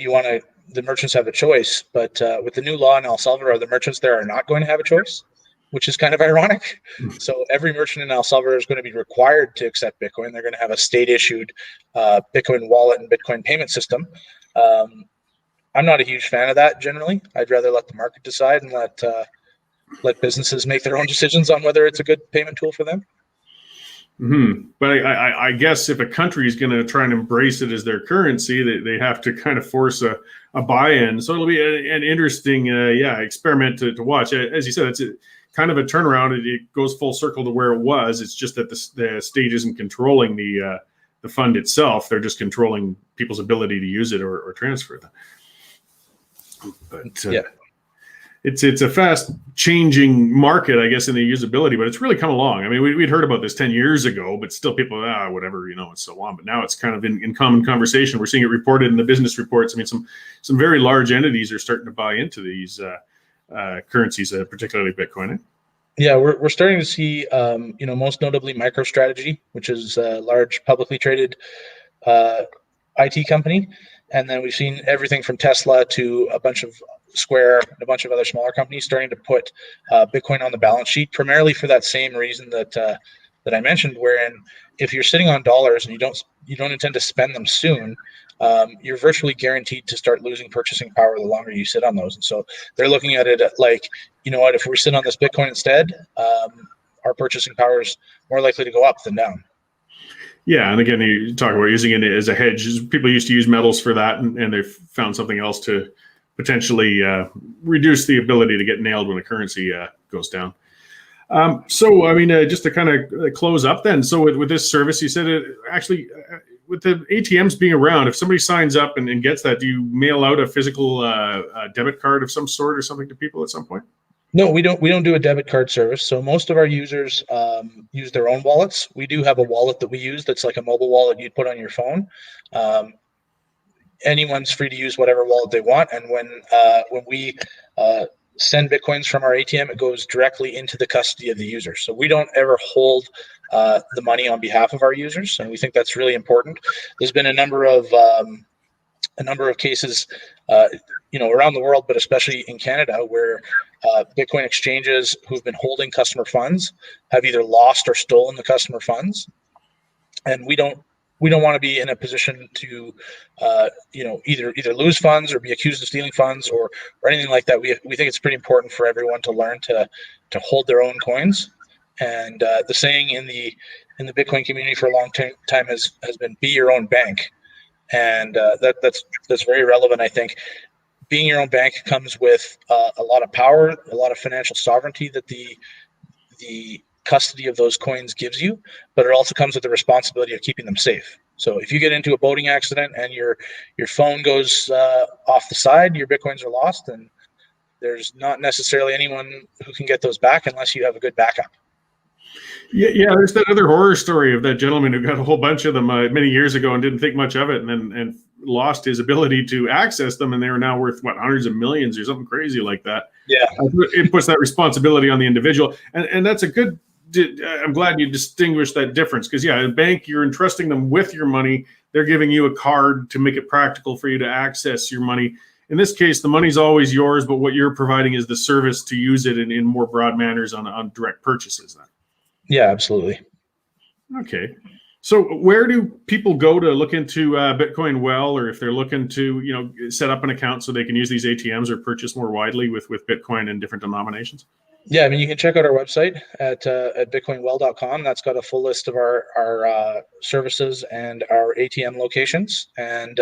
the merchants have a choice, but with the new law in El Salvador, the merchants there are not going to have a choice, which is kind of ironic. So every merchant in El Salvador is going to be required to accept Bitcoin. They're going to have a state-issued Bitcoin wallet and Bitcoin payment system. I'm not a huge fan of that generally. I'd rather let the market decide and let businesses make their own decisions on whether it's a good payment tool for them. Mm-hmm. But I guess if a country is going to try and embrace it as their currency, they have to kind of force a buy-in. So it'll be an interesting, experiment to watch. As you said, it's kind of a turnaround. It goes full circle to where it was. It's just that the state isn't controlling the fund itself. They're just controlling people's ability to use it or transfer them. But it's a fast changing market, I guess, in the usability, but it's really come along. I mean, we'd heard about this 10 years ago, but still people, whatever, it's so on. But now it's kind of in common conversation. We're seeing it reported in the business reports. I mean, some very large entities are starting to buy into these currencies, particularly Bitcoin. Yeah, we're starting to see, most notably MicroStrategy, which is a large publicly traded IT company. And then we've seen everything from Tesla to a bunch of Square and a bunch of other smaller companies starting to put Bitcoin on the balance sheet, primarily for that same reason that I mentioned, wherein if you're sitting on dollars and you don't intend to spend them soon, you're virtually guaranteed to start losing purchasing power the longer you sit on those. And so they're looking at it like, if we sit on this Bitcoin instead, our purchasing power is more likely to go up than down. Yeah, and again, you talk about using it as a hedge. People used to use metals for that, and they've found something else to potentially reduce the ability to get nailed when the currency goes down. Just to kind of close up then, so with this service, you said it actually, with the ATMs being around, if somebody signs up and gets that, do you mail out a physical debit card of some sort or something to people at some point? No, we don't do a debit card service. So most of our users use their own wallets. We do have a wallet that we use that's like a mobile wallet you'd put on your phone. Anyone's free to use whatever wallet they want. And when we send Bitcoins from our ATM, it goes directly into the custody of the user. So we don't ever hold the money on behalf of our users. And we think that's really important. There's been a number of cases, around the world, but especially in Canada, where Bitcoin exchanges who've been holding customer funds have either lost or stolen the customer funds, and we don't want to be in a position to, either lose funds or be accused of stealing funds or anything like that. We think it's pretty important for everyone to learn to hold their own coins. And the saying in the Bitcoin community for a long time has been "be your own bank." And that's very relevant, I think. Being your own bank comes with a lot of power, a lot of financial sovereignty that the custody of those coins gives you, but it also comes with the responsibility of keeping them safe. So if you get into a boating accident and your phone goes off the side, your Bitcoins are lost, and there's not necessarily anyone who can get those back unless you have a good backup. Yeah, there's that other horror story of that gentleman who got a whole bunch of them many years ago and didn't think much of it, and lost his ability to access them, and they are now worth hundreds of millions or something crazy like that. Yeah, it puts that responsibility on the individual, and that's a good. I'm glad you distinguished that difference, because a bank, you're entrusting them with your money. They're giving you a card to make it practical for you to access your money. In this case, the money's always yours, but what you're providing is the service to use it in more broad manners on direct purchases. Then. Yeah, absolutely. Okay. So where do people go to look into Bitcoin well, or if they're looking to, set up an account so they can use these ATMs or purchase more widely with Bitcoin in different denominations? Yeah, you can check out our website at bitcoinwell.com. That's got a full list of our services and our ATM locations. And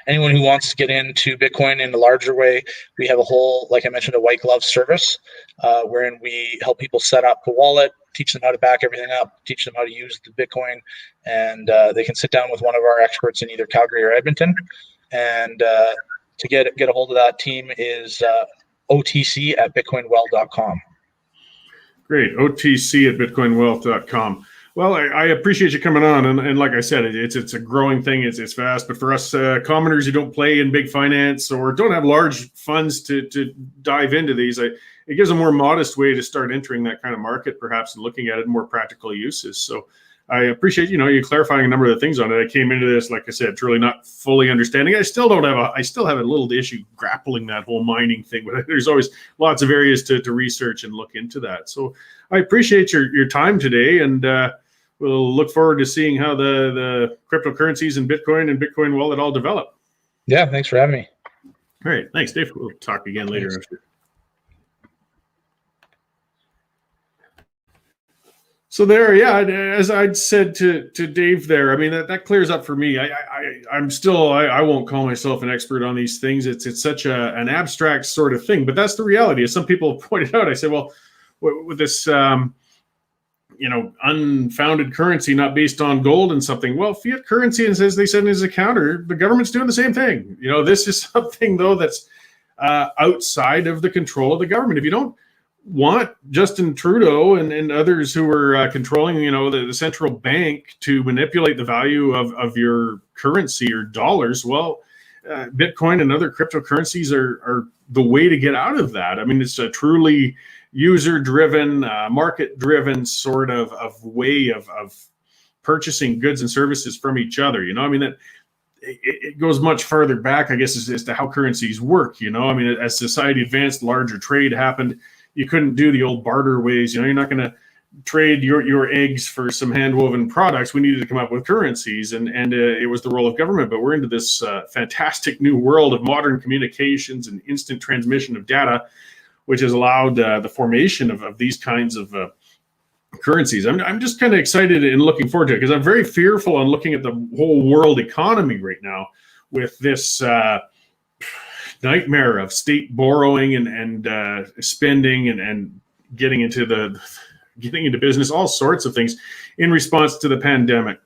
anyone who wants to get into Bitcoin in a larger way, we have a whole, like I mentioned, a white glove service wherein we help people set up a wallet, teach them how to back everything up, teach them how to use the Bitcoin, and they can sit down with one of our experts in either Calgary or Edmonton. And to get a hold of that team is OTC at bitcoinwell.com. Great. OTC at bitcoinwealth.com. Well, I appreciate you coming on, and like I said, it's a growing thing. It's fast, but for us commoners who don't play in big finance or don't have large funds to dive into these, it gives a more modest way to start entering that kind of market, perhaps, and looking at it in more practical uses. So I appreciate you clarifying a number of the things on it. I came into this, like I said, truly not fully understanding. I still have a little issue grappling that whole mining thing, but there's always lots of areas to research and look into that. So I appreciate your time today, and we'll look forward to seeing how the cryptocurrencies and Bitcoin wallet all develop. Yeah, thanks for having me. All right, thanks, Dave. We'll talk again later. Thanks. So there, yeah, as I'd said to Dave there, I mean, that clears up for me. I'm still, I won't call myself an expert on these things. It's such an abstract sort of thing, but that's the reality. As some people pointed out, I said, well, with this, unfounded currency not based on gold and something. Well, fiat currency, and as they said in his counter, the government's doing the same thing. This is something though that's outside of the control of the government. If you don't want Justin Trudeau and others who are controlling, the central bank to manipulate the value of your currency or dollars, well, Bitcoin and other cryptocurrencies are the way to get out of that. I mean, it's a truly user-driven, market-driven sort of way of purchasing goods and services from each other. I mean, that it goes much farther back, I guess, as to how currencies work. I mean, as society advanced, larger trade happened. You couldn't do the old barter ways. You're not going to trade your eggs for some hand-woven products. We needed to come up with currencies, and it was the role of government. But we're into this fantastic new world of modern communications and instant transmission of data, which has allowed the formation of these kinds of currencies. I'm just kind of excited and looking forward to it, because I'm very fearful on looking at the whole world economy right now with this nightmare of state borrowing and spending and getting into business, all sorts of things in response to the pandemic.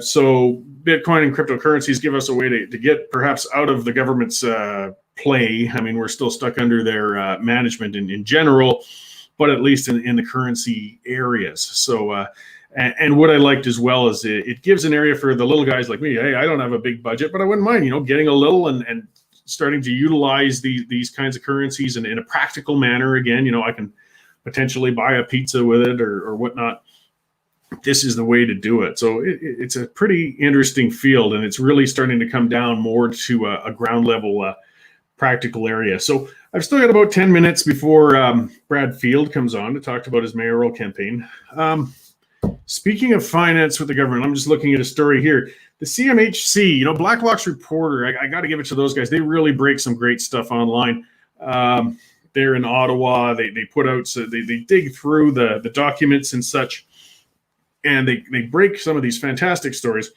So Bitcoin and cryptocurrencies give us a way to get perhaps out of the government's play. I mean, we're still stuck under their management in general, but at least in the currency areas. So, and what I liked as well is it gives an area for the little guys like me. Hey, I don't have a big budget, but I wouldn't mind, getting a little and starting to utilize these kinds of currencies in a practical manner. Again, I can potentially buy a pizza with it or whatnot. This is the way to do it. So it's a pretty interesting field, and it's really starting to come down more to a ground level practical area. So I've still got about 10 minutes before Brad Field comes on to talk about his mayoral campaign. Speaking of finance with the government, I'm just looking at a story here. The CMHC, Blacklock's reporter, I got to give it to those guys. They really break some great stuff online. They're in Ottawa. They put out, so they dig through the documents and such, and they break some of these fantastic stories.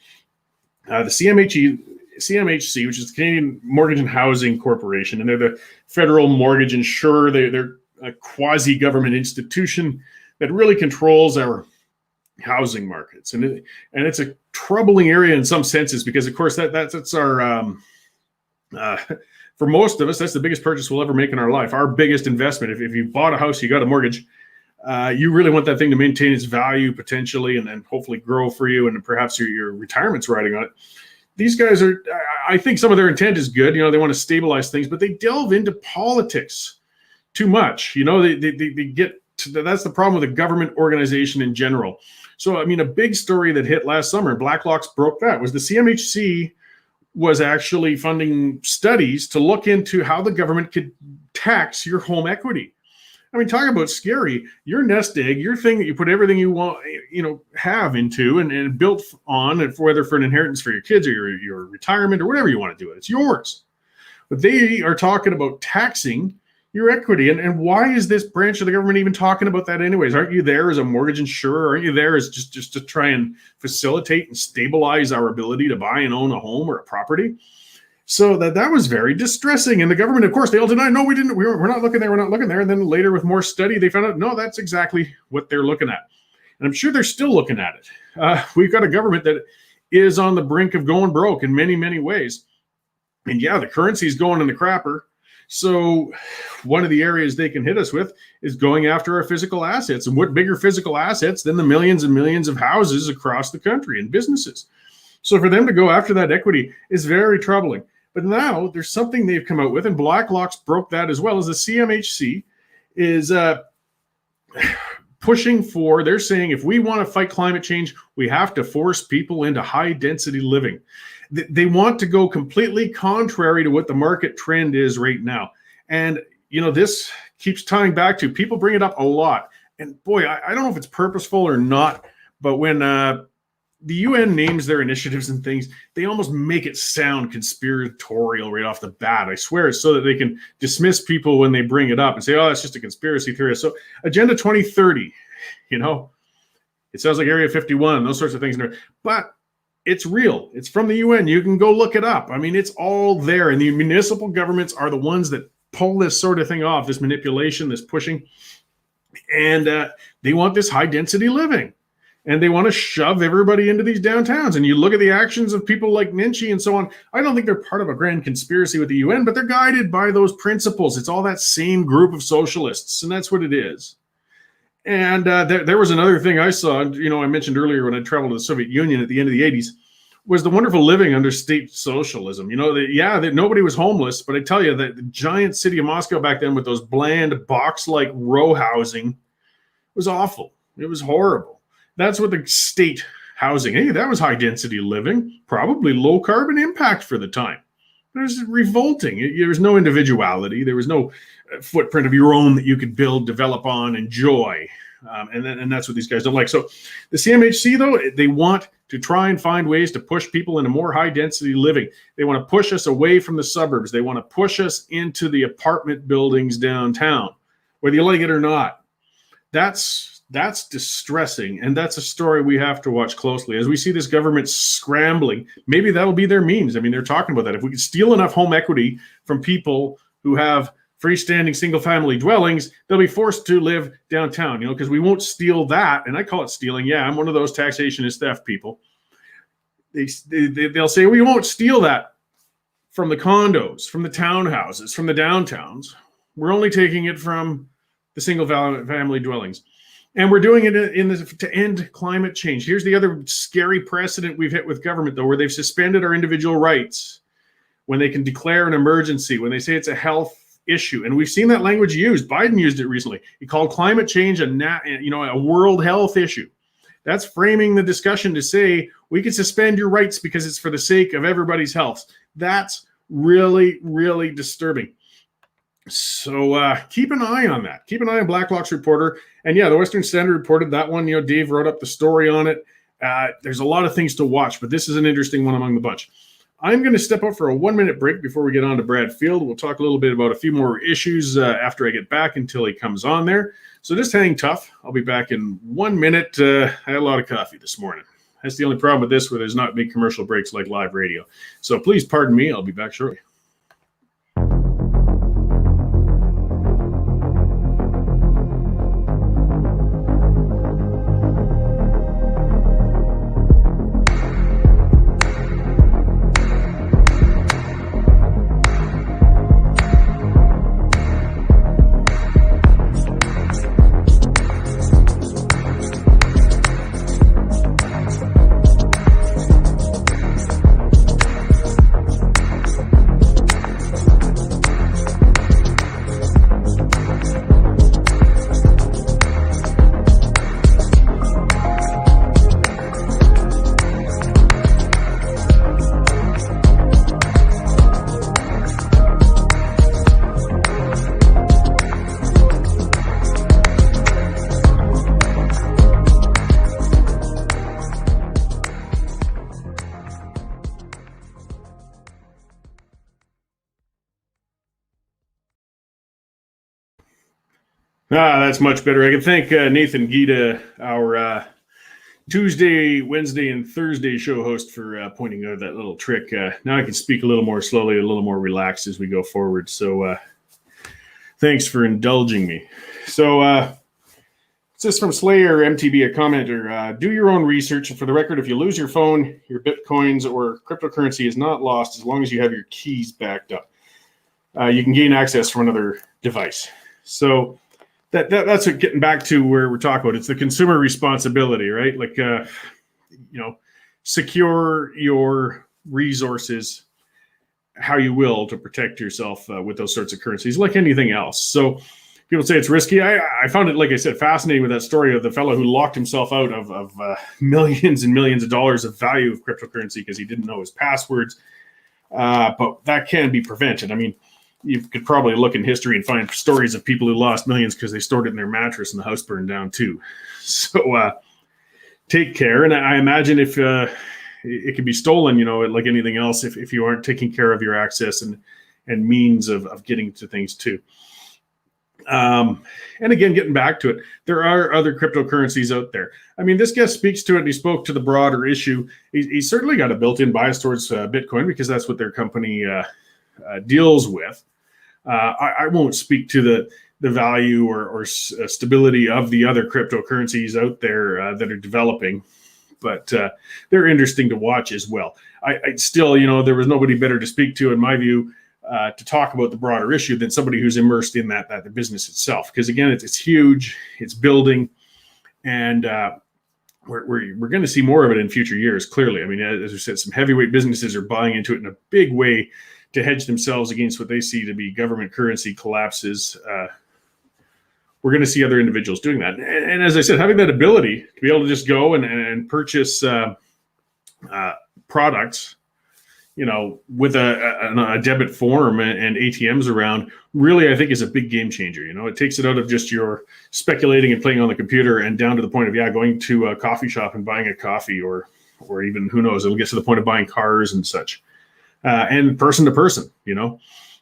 The CMHC, which is the Canadian Mortgage and Housing Corporation, and they're the federal mortgage insurer. They're a quasi-government institution that really controls our housing markets, and it's a troubling area in some senses, because of course that's our for most of us, that's the biggest purchase we'll ever make in our life. Our biggest investment. If you bought a house, you got a mortgage, you really want that thing to maintain its value potentially, and then hopefully grow for you, and perhaps your retirement's riding on it. These guys I think some of their intent is good. They want to stabilize things, but they delve into politics too much. They get to, that's the problem with a government organization in general. So, I mean, a big story that hit last summer, Blacklock's broke that, was the CMHC was actually funding studies to look into how the government could tax your home equity. I mean, talk about scary. Your nest egg, your thing that you put everything you want, have into and built on, and whether for an inheritance for your kids or your retirement or whatever you want to do it, it's yours. But they are talking about taxing your equity. And why is this branch of the government even talking about that anyways? Aren't you there as a mortgage insurer? Aren't you there as just to try and facilitate and stabilize our ability to buy and own a home or a property? So that was very distressing. And the government, of course, they all denied, no, we didn't. We're not looking there. We're not looking there. And then later with more study, they found out, no, that's exactly what they're looking at. And I'm sure they're still looking at it. We've got a government that is on the brink of going broke in many, many ways. And yeah, the currency is going in the crapper. So one of the areas they can hit us with is going after our physical assets. And what bigger physical assets than the millions and millions of houses across the country and businesses? So for them to go after that equity is very troubling. But now there's something they've come out with, and Blacklock's broke that as well, as the CMHC is pushing for, they're saying if we want to fight climate change, we have to force people into high density living. They want to go completely contrary to what the market trend is right now. And, this keeps tying back to, people bring it up a lot. And boy, I don't know if it's purposeful or not, but when the UN names their initiatives and things, they almost make it sound conspiratorial right off the bat. I swear it's so that they can dismiss people when they bring it up and say, oh, it's just a conspiracy theory. So Agenda 2030, it sounds like Area 51, those sorts of things. But it's real. It's from the UN. You can go look it up. I mean, it's all there. And the municipal governments are the ones that pull this sort of thing off, this manipulation, this pushing. And they want this high density living. And they want to shove everybody into these downtowns. And you look at the actions of people like Nenshi and so on. I don't think they're part of a grand conspiracy with the UN, but they're guided by those principles. It's all that same group of socialists, and that's what it is. And there was another thing I saw, I mentioned earlier when I traveled to the Soviet Union at the end of the 80s, was the wonderful living under state socialism. That nobody was homeless, but I tell you that the giant city of Moscow back then with those bland box-like row housing was awful. It was horrible. That's what the state housing, hey, that was high density living, probably low carbon impact for the time. It was revolting. There was no individuality. There was no footprint of your own that you could build, develop on, enjoy. And that's what these guys don't like. So the CMHC, though, they want to try and find ways to push people into more high density living. They want to push us away from the suburbs. They want to push us into the apartment buildings downtown, whether you like it or not. That's distressing, and that's a story we have to watch closely. As we see this government scrambling, maybe that'll be their means. I mean, they're talking about that. If we could steal enough home equity from people who have freestanding single-family dwellings, they'll be forced to live downtown, because we won't steal that. And I call it stealing. Yeah, I'm one of those taxation is theft people. They'll say, we won't steal that from the condos, from the townhouses, from the downtowns. We're only taking it from the single-family dwellings. And we're doing it to end climate change. Here's the other scary precedent we've hit with government, though, where they've suspended our individual rights when they can declare an emergency, when they say it's a health issue. And we've seen that language used. Biden used it recently. He called climate change a world health issue. That's framing the discussion to say we can suspend your rights because it's for the sake of everybody's health. That's really, really disturbing. So keep an eye on that. Keep an eye on Blacklock's reporter. And yeah, the Western Standard reported that one. Dave wrote up the story on it. There's a lot of things to watch, but this is an interesting one among the bunch. I'm going to step out for a 1-minute break before we get on to Brad Field. We'll talk a little bit about a few more issues after I get back until he comes on there. So just hang tough. I'll be back in 1 minute. I had a lot of coffee this morning. That's the only problem with this, where there's not big commercial breaks like live radio. So please pardon me. I'll be back shortly. That's much better. I can thank Nathan Gita, our Tuesday, Wednesday, and Thursday show host, for pointing out that little trick. Now I can speak a little more slowly, a little more relaxed as we go forward. So thanks for indulging me. So this is from Slayer MTB, a commenter. Do your own research. And for the record, if you lose your phone, your Bitcoins or cryptocurrency is not lost as long as you have your keys backed up. you can gain access from another device. So that's what, getting back to where we're talking about. It's the consumer responsibility, right? Like, secure your resources how you will to protect yourself with those sorts of currencies, like anything else. So people say it's risky. I found it, like I said, fascinating with that story of the fellow who locked himself out of millions and millions of dollars of value of cryptocurrency because he didn't know his passwords. But that can be prevented. I mean, you could probably look in history and find stories of people who lost millions because they stored it in their mattress and the house burned down too. So take care. And I imagine if it can be stolen, like anything else, if you aren't taking care of your access and means of getting to things too. And again, getting back to it, there are other cryptocurrencies out there. I mean, this guest speaks to it. He spoke to the broader issue. He certainly got a built-in bias towards Bitcoin because that's what their company deals with. I won't speak to the value or stability of the other cryptocurrencies out there that are developing, but they're interesting to watch as well. I still, there was nobody better to speak to, in my view, to talk about the broader issue than somebody who's immersed in that business itself. Because again, it's huge, it's building, and we're going to see more of it in future years. Clearly, I mean, as I said, some heavyweight businesses are buying into it in a big way to hedge themselves against what they see to be government currency collapses. We're going to see other individuals doing that, and as I said, having that ability to be able to just go and purchase products, with a debit form and ATMs around, really, I think is a big game changer. It takes it out of just your speculating and playing on the computer and down to the point of, going to a coffee shop and buying a coffee, or even, who knows, it'll get to the point of buying cars and such, and person to person,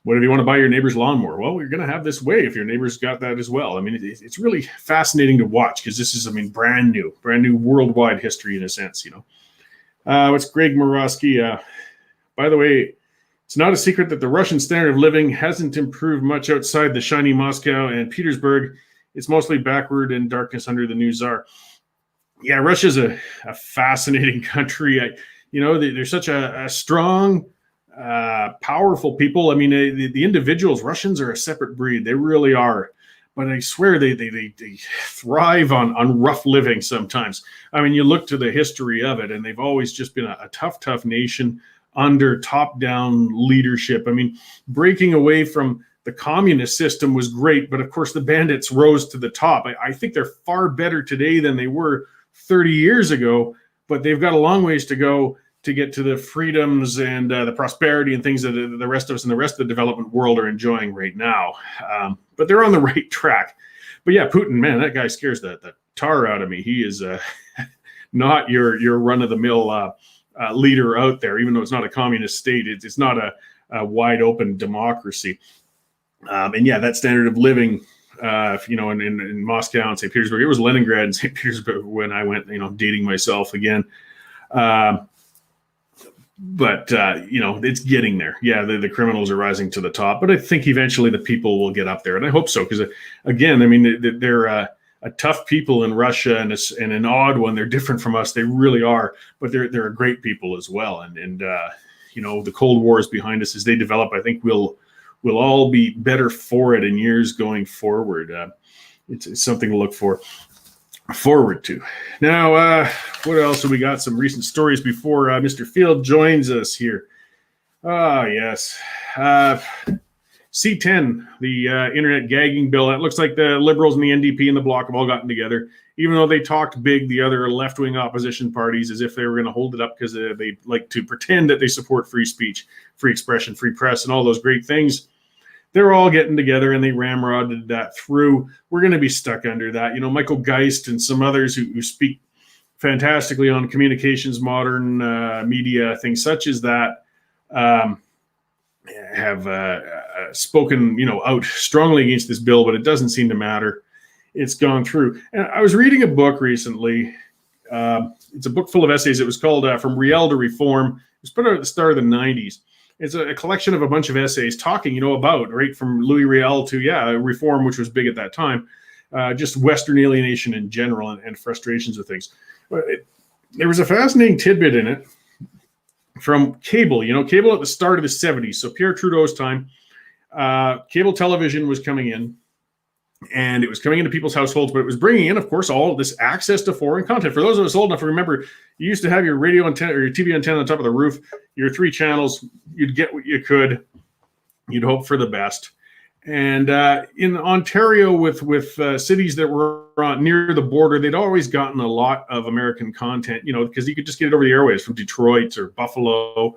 what if you want to buy your neighbor's lawnmower? Well, you're going to have this way if your neighbor's got that as well. I mean, it's really fascinating to watch because this is, brand new worldwide history in a sense, What's Greg Murawski? By the way, it's not a secret that the Russian standard of living hasn't improved much outside the shiny Moscow and Petersburg. It's mostly backward and darkness under the new czar. Yeah, Russia's a fascinating country. They're such a strong, powerful people. I mean, the individuals, Russians are a separate breed. They really are. But I swear they thrive on rough living sometimes. I mean, you look to the history of it, and they've always just been a tough nation under top-down leadership. I mean, breaking away from the communist system was great, but of course the bandits rose to the top. I think they're far better today than they were 30 years ago, but they've got a long ways to go to get to the freedoms and the prosperity and things that the rest of us and the rest of the development world are enjoying right now. But they're on the right track. But yeah, Putin, man, that guy scares the tar out of me. He is not your run-of-the-mill leader out there, even though it's not a communist state. It's not a wide open democracy. And yeah, that standard of living, in Moscow and St. Petersburg, it was Leningrad and St. Petersburg when I went, dating myself again. But it's getting there. Yeah, the criminals are rising to the top, but I think eventually the people will get up there, and I hope so. Because again, I mean, they're a tough people in Russia, and an odd one. They're different from us. They really are, but they're a great people as well. And the Cold War is behind us. As they develop, I think we'll all be better for it in years going forward. It's something to look forward to. Now, what else have we got? Some recent stories before Mr. Field joins us here. Yes. C10, the internet gagging bill. It looks like the Liberals and the NDP and the Bloc have all gotten together, even though they talked big, the other left-wing opposition parties, as if they were going to hold it up because they like to pretend that they support free speech, free expression, free press, and all those great things. They're all getting together and they ramrodded that through. We're going to be stuck under that. Michael Geist and some others who speak fantastically on communications, modern media, things such as that, have spoken, out strongly against this bill, but it doesn't seem to matter. It's gone through. And I was reading a book recently. It's a book full of essays. It was called From Riel to Reform. It was put out at the start of the 90s. It's a collection of a bunch of essays talking, about right from Louis Riel to, reform, which was big at that time, just Western alienation in general and frustrations with things. But there was a fascinating tidbit in it from cable, cable at the start of the 70s. So Pierre Trudeau's time, cable television was coming in, and it was coming into people's households, but it was bringing in, of course, all of this access to foreign content. For those of us old enough to remember, you used to have your radio antenna or your TV antenna on top of the roof, your 3 channels, you'd get what you could, you'd hope for the best. And in Ontario, with cities that were near the border, they'd always gotten a lot of American content, because you could just get it over the airwaves from Detroit or Buffalo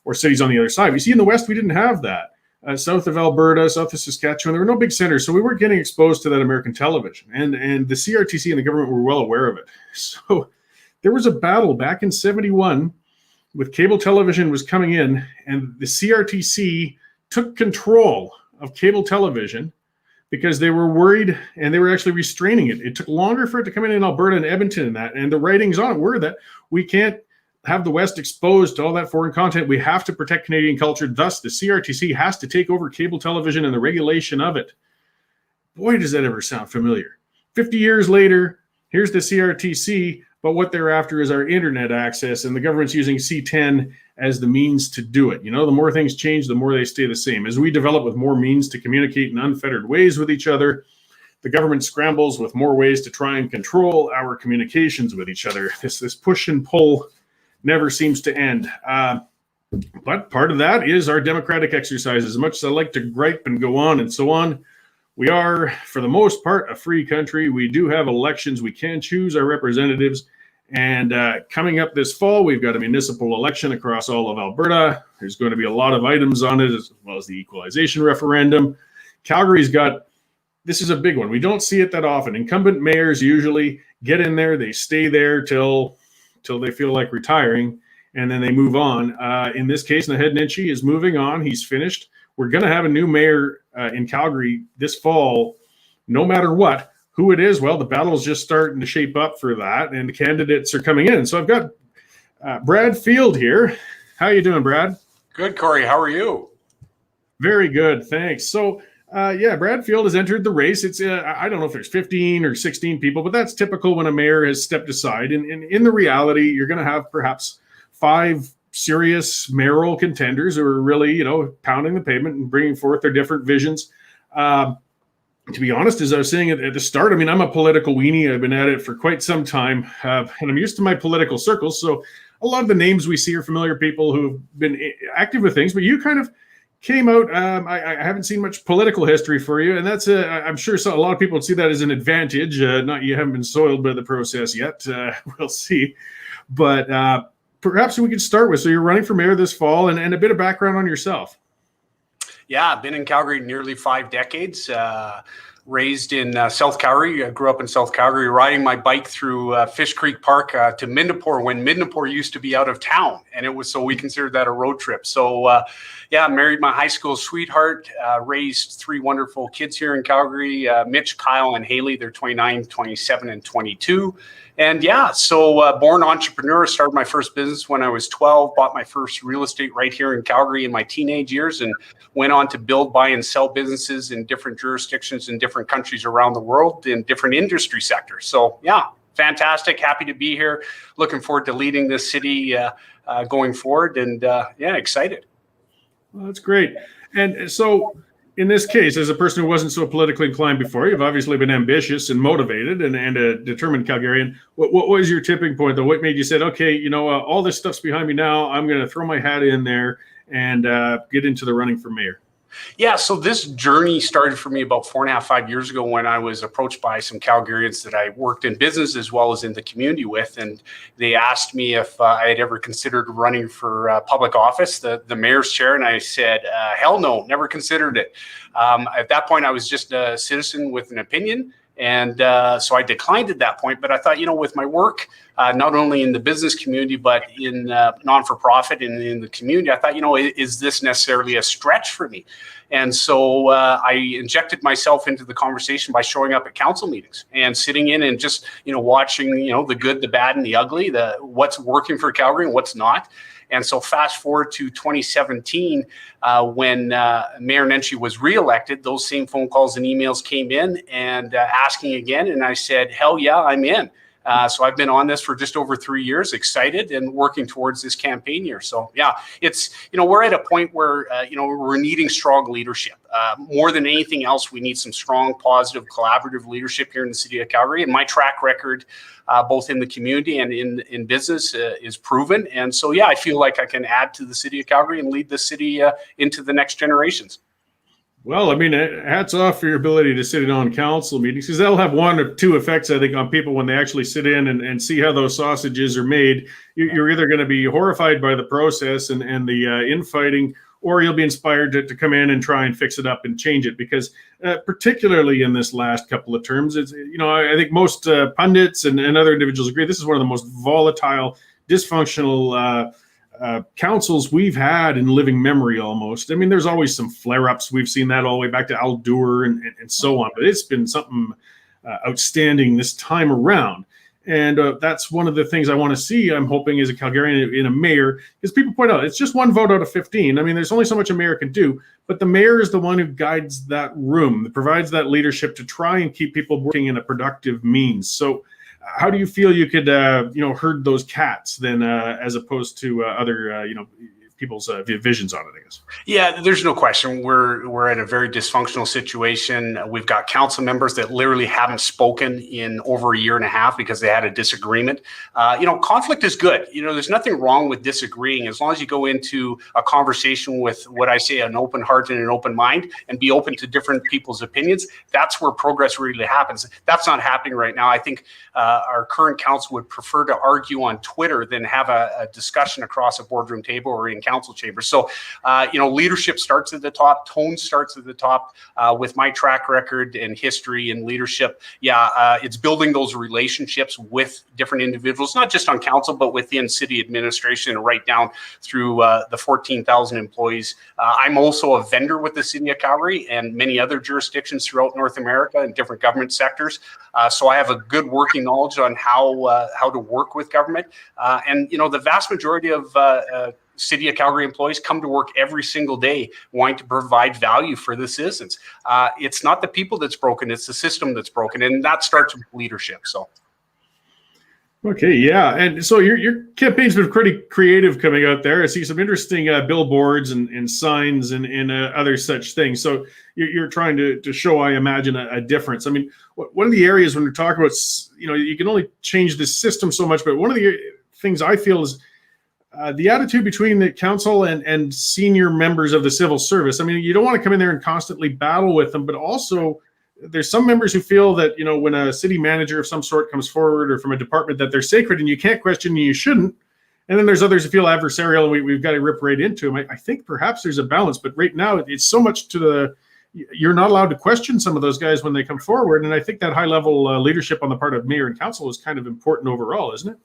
or cities on the other side. You see, in the West, we didn't have that. South of Alberta, south of Saskatchewan, there were no big centers, so we weren't getting exposed to that American television. And the CRTC and the government were well aware of it. So there was a battle back in 71 with cable television was coming in, and the CRTC took control of cable television because they were worried, and they were actually restraining it. It took longer for it to come in Alberta and Edmonton and the writings on it were that we can't have the West exposed to all that foreign content. We have to protect Canadian culture. Thus, the CRTC has to take over cable television and the regulation of it. Boy, does that ever sound familiar. 50 years later, here's the CRTC, but what they're after is our internet access, and the government's using C10 as the means to do it. The more things change, the more they stay the same. As we develop with more means to communicate in unfettered ways with each other, the government scrambles with more ways to try and control our communications with each other. This push and pull never seems to end. But part of that is our democratic exercise. As much as I like to gripe and go on and so on, we are, for the most part, a free country. We do have elections. We can choose our representatives. And coming up this fall, we've got a municipal election across all of Alberta. There's going to be a lot of items on it, as well as the equalization referendum. Calgary's got, this is a big one. We don't see it that often. Incumbent mayors usually get in there. They stay there till they feel like retiring, and then they move on. In this case, Naheed Nenshi is moving on. He's finished. We're going to have a new mayor in Calgary this fall, no matter what. Who it is, well, the battle's just starting to shape up for that, and the candidates are coming in. So I've got Brad Field here. How you doing, Brad? Good, Cory. How are you? Very good, thanks. So, Brad Field has entered the race. It's I don't know if there's 15 or 16 people, but that's typical when a mayor has stepped aside. And in the reality, you're going to have perhaps 5 serious mayoral contenders who are really, pounding the pavement and bringing forth their different visions. To be honest, as I was saying at the start, I'm a political weenie. I've been at it for quite some time, and I'm used to my political circles. So a lot of the names we see are familiar people who've been active with things, but you kind of came out. I haven't seen much political history for you, and that's I'm sure a lot of people would see that as an advantage. Not you haven't been soiled by the process yet. We'll see. But perhaps we could start with, so you're running for mayor this fall, and a bit of background on yourself. Yeah, I've been in Calgary nearly 5 decades. Raised in South Calgary. I grew up in South Calgary, riding my bike through Fish Creek Park to Midnapore when Midnapore used to be out of town, and it was, so we considered that a road trip. So married my high school sweetheart, raised 3 wonderful kids here in Calgary, Mitch, Kyle, and Haley. They're 29, 27, and 22. And born entrepreneur, started my first business when I was 12, bought my first real estate right here in Calgary in my teenage years, and went on to build, buy, and sell businesses in different jurisdictions in different countries around the world in different industry sectors. So fantastic. Happy to be here. Looking forward to leading this city going forward, and excited. Well, that's great. And so in this case, as a person who wasn't so politically inclined before, you've obviously been ambitious and motivated and a determined Calgarian. What was your tipping point, though? What made you say, okay, all this stuff's behind me now, I'm going to throw my hat in there and get into the running for mayor? Yeah, so this journey started for me about 4.5, 5 years ago when I was approached by some Calgarians that I worked in business as well as in the community with, and they asked me if I had ever considered running for public office, the mayor's chair, and I said, hell no, never considered it. At that point, I was just a citizen with an opinion, and so I declined at that point. But I thought, with my work, not only in the business community, but in non-for-profit and in the community, I thought, is this necessarily a stretch for me? And so I injected myself into the conversation by showing up at council meetings and sitting in and just, watching, the good, the bad, and the ugly, what's working for Calgary and what's not. And so fast forward to 2017, when Mayor Nenshi was reelected, those same phone calls and emails came in and asking again. And I said, hell yeah, I'm in. So I've been on this for just over 3 years, excited and working towards this campaign year. So yeah, it's, we're at a point where, we're needing strong leadership. More than anything else, we need some strong, positive, collaborative leadership here in the city of Calgary. And my track record, both in the community and in business, is proven. And so, yeah, I feel like I can add to the city of Calgary and lead the city into the next generations. Well, I mean, hats off for your ability to sit in on council meetings, because that'll have one or two effects, I think, on people when they actually sit in and see how those sausages are made. You're either going to be horrified by the process and the infighting, or you'll be inspired to come in and try and fix it up and change it. Because particularly in this last couple of terms, it's, I think most pundits and other individuals agree this is one of the most volatile, dysfunctional councils we've had in living memory almost. I mean, there's always some flare-ups. We've seen that all the way back to Al Doer and so on, but it's been something outstanding this time around. And that's one of the things I want to see, I'm hoping, as a Calgarian in a mayor, because people point out it's just one vote out of 15. I mean, there's only so much a mayor can do, but the mayor is the one who guides that room, that provides that leadership to try and keep people working in a productive means. So how do you feel you could, herd those cats then, as opposed to other, people's visions on it, I guess? Yeah, there's no question. We're in a very dysfunctional situation. We've got council members that literally haven't spoken in over a year and a half because they had a disagreement. Conflict is good. There's nothing wrong with disagreeing as long as you go into a conversation with what I say, an open heart and an open mind, and be open to different people's opinions. That's where progress really happens. That's not happening right now. I think our current council would prefer to argue on Twitter than have a discussion across a boardroom table or in council chambers. So, leadership starts at the top, tone starts at the top. With my track record and history in leadership, it's building those relationships with different individuals, not just on council, but within city administration and right down through the 14,000 employees. I'm also a vendor with the city of Calgary and many other jurisdictions throughout North America and different government sectors. So I have a good working knowledge on how to work with government. And the vast majority of City of Calgary employees come to work every single day wanting to provide value for the citizens. It's not the people that's broken, it's the system that's broken. And that starts with leadership. So. Okay, yeah. And so your campaign's been pretty creative coming out there. I see some interesting billboards and signs and other such things. So you're trying to show, I imagine, a difference. I mean, one of the areas when we're talking about, you can only change the system so much, but one of the things I feel is the attitude between the council and senior members of the civil service. I mean, you don't want to come in there and constantly battle with them, but also there's some members who feel that, when a city manager of some sort comes forward or from a department, that they're sacred and you can't question and you shouldn't. And then there's others who feel adversarial and we've got to rip right into them. I think perhaps there's a balance, but right now it's so much you're not allowed to question some of those guys when they come forward. And I think that high level leadership on the part of mayor and council is kind of important overall, isn't it?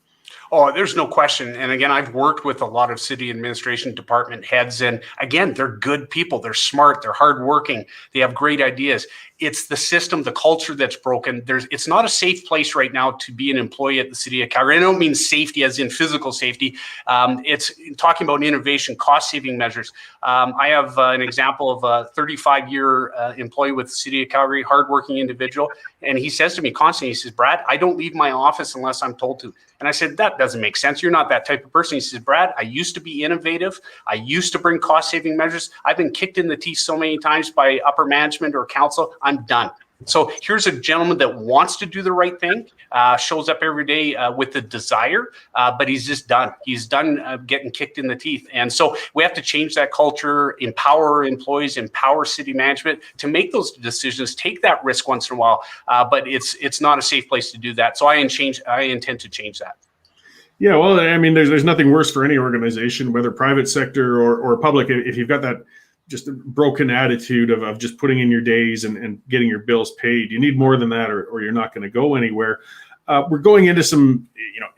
Oh, there's no question. And again, I've worked with a lot of city administration department heads, and again, they're good people. They're smart. They're hardworking. They have great ideas. It's the system, the culture that's broken. It's not a safe place right now to be an employee at the city of Calgary. I don't mean safety as in physical safety. It's talking about innovation, cost-saving measures. I have an example of a 35-year employee with the city of Calgary, hardworking individual, and he says to me constantly, he says, "Brad, I don't leave my office unless I'm told to." And I said, "That doesn't make sense. You're not that type of person." He says, "Brad, I used to be innovative. I used to bring cost-saving measures. I've been kicked in the teeth so many times by upper management or council. I'm done." So here's a gentleman that wants to do the right thing, shows up every day with the desire, but he's just done. He's done getting kicked in the teeth. And so we have to change that culture, empower employees, empower city management to make those decisions, take that risk once in a while. But it's not a safe place to do that. So I intend to change that. Yeah, well, I mean, there's nothing worse for any organization, whether private sector or public, if you've got that just a broken attitude of just putting in your days and getting your bills paid. You need more than that, or you're not going to go anywhere. We're going into some,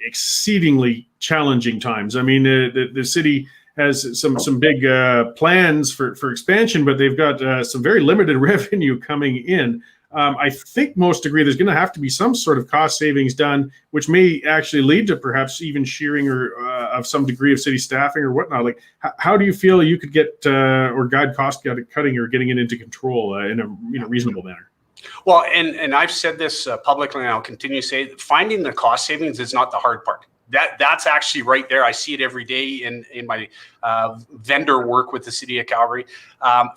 exceedingly challenging times. I mean, the city has some big plans for expansion, but they've got some very limited revenue coming in. I think most agree there's going to have to be some sort of cost savings done, which may actually lead to perhaps even shearing or of some degree of city staffing or whatnot. Like, how do you feel you could get or guide cost cutting or getting it into control in a reasonable manner? Well, and I've said this publicly, and I'll continue to say, finding the cost savings is not the hard part. That's actually right there. I see it every day in my vendor work with the city of Calgary.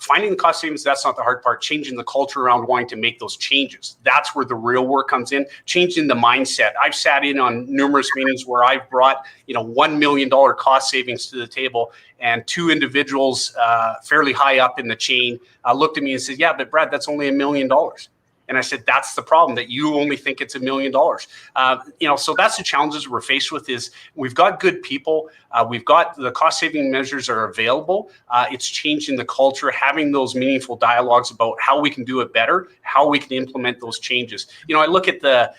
Finding the cost savings, that's not the hard part. Changing the culture around wanting to make those changes. That's where the real work comes in. Changing the mindset. I've sat in on numerous meetings where I've brought, $1 million cost savings to the table, and two individuals fairly high up in the chain looked at me and said, "Yeah, but Brad, that's only $1 million." And I said, that's the problem, that you only think it's $1 million. So that's the challenges we're faced with. Is we've got good people. We've got the cost saving measures are available. It's changing the culture, having those meaningful dialogues about how we can do it better, how we can implement those changes. I look at the,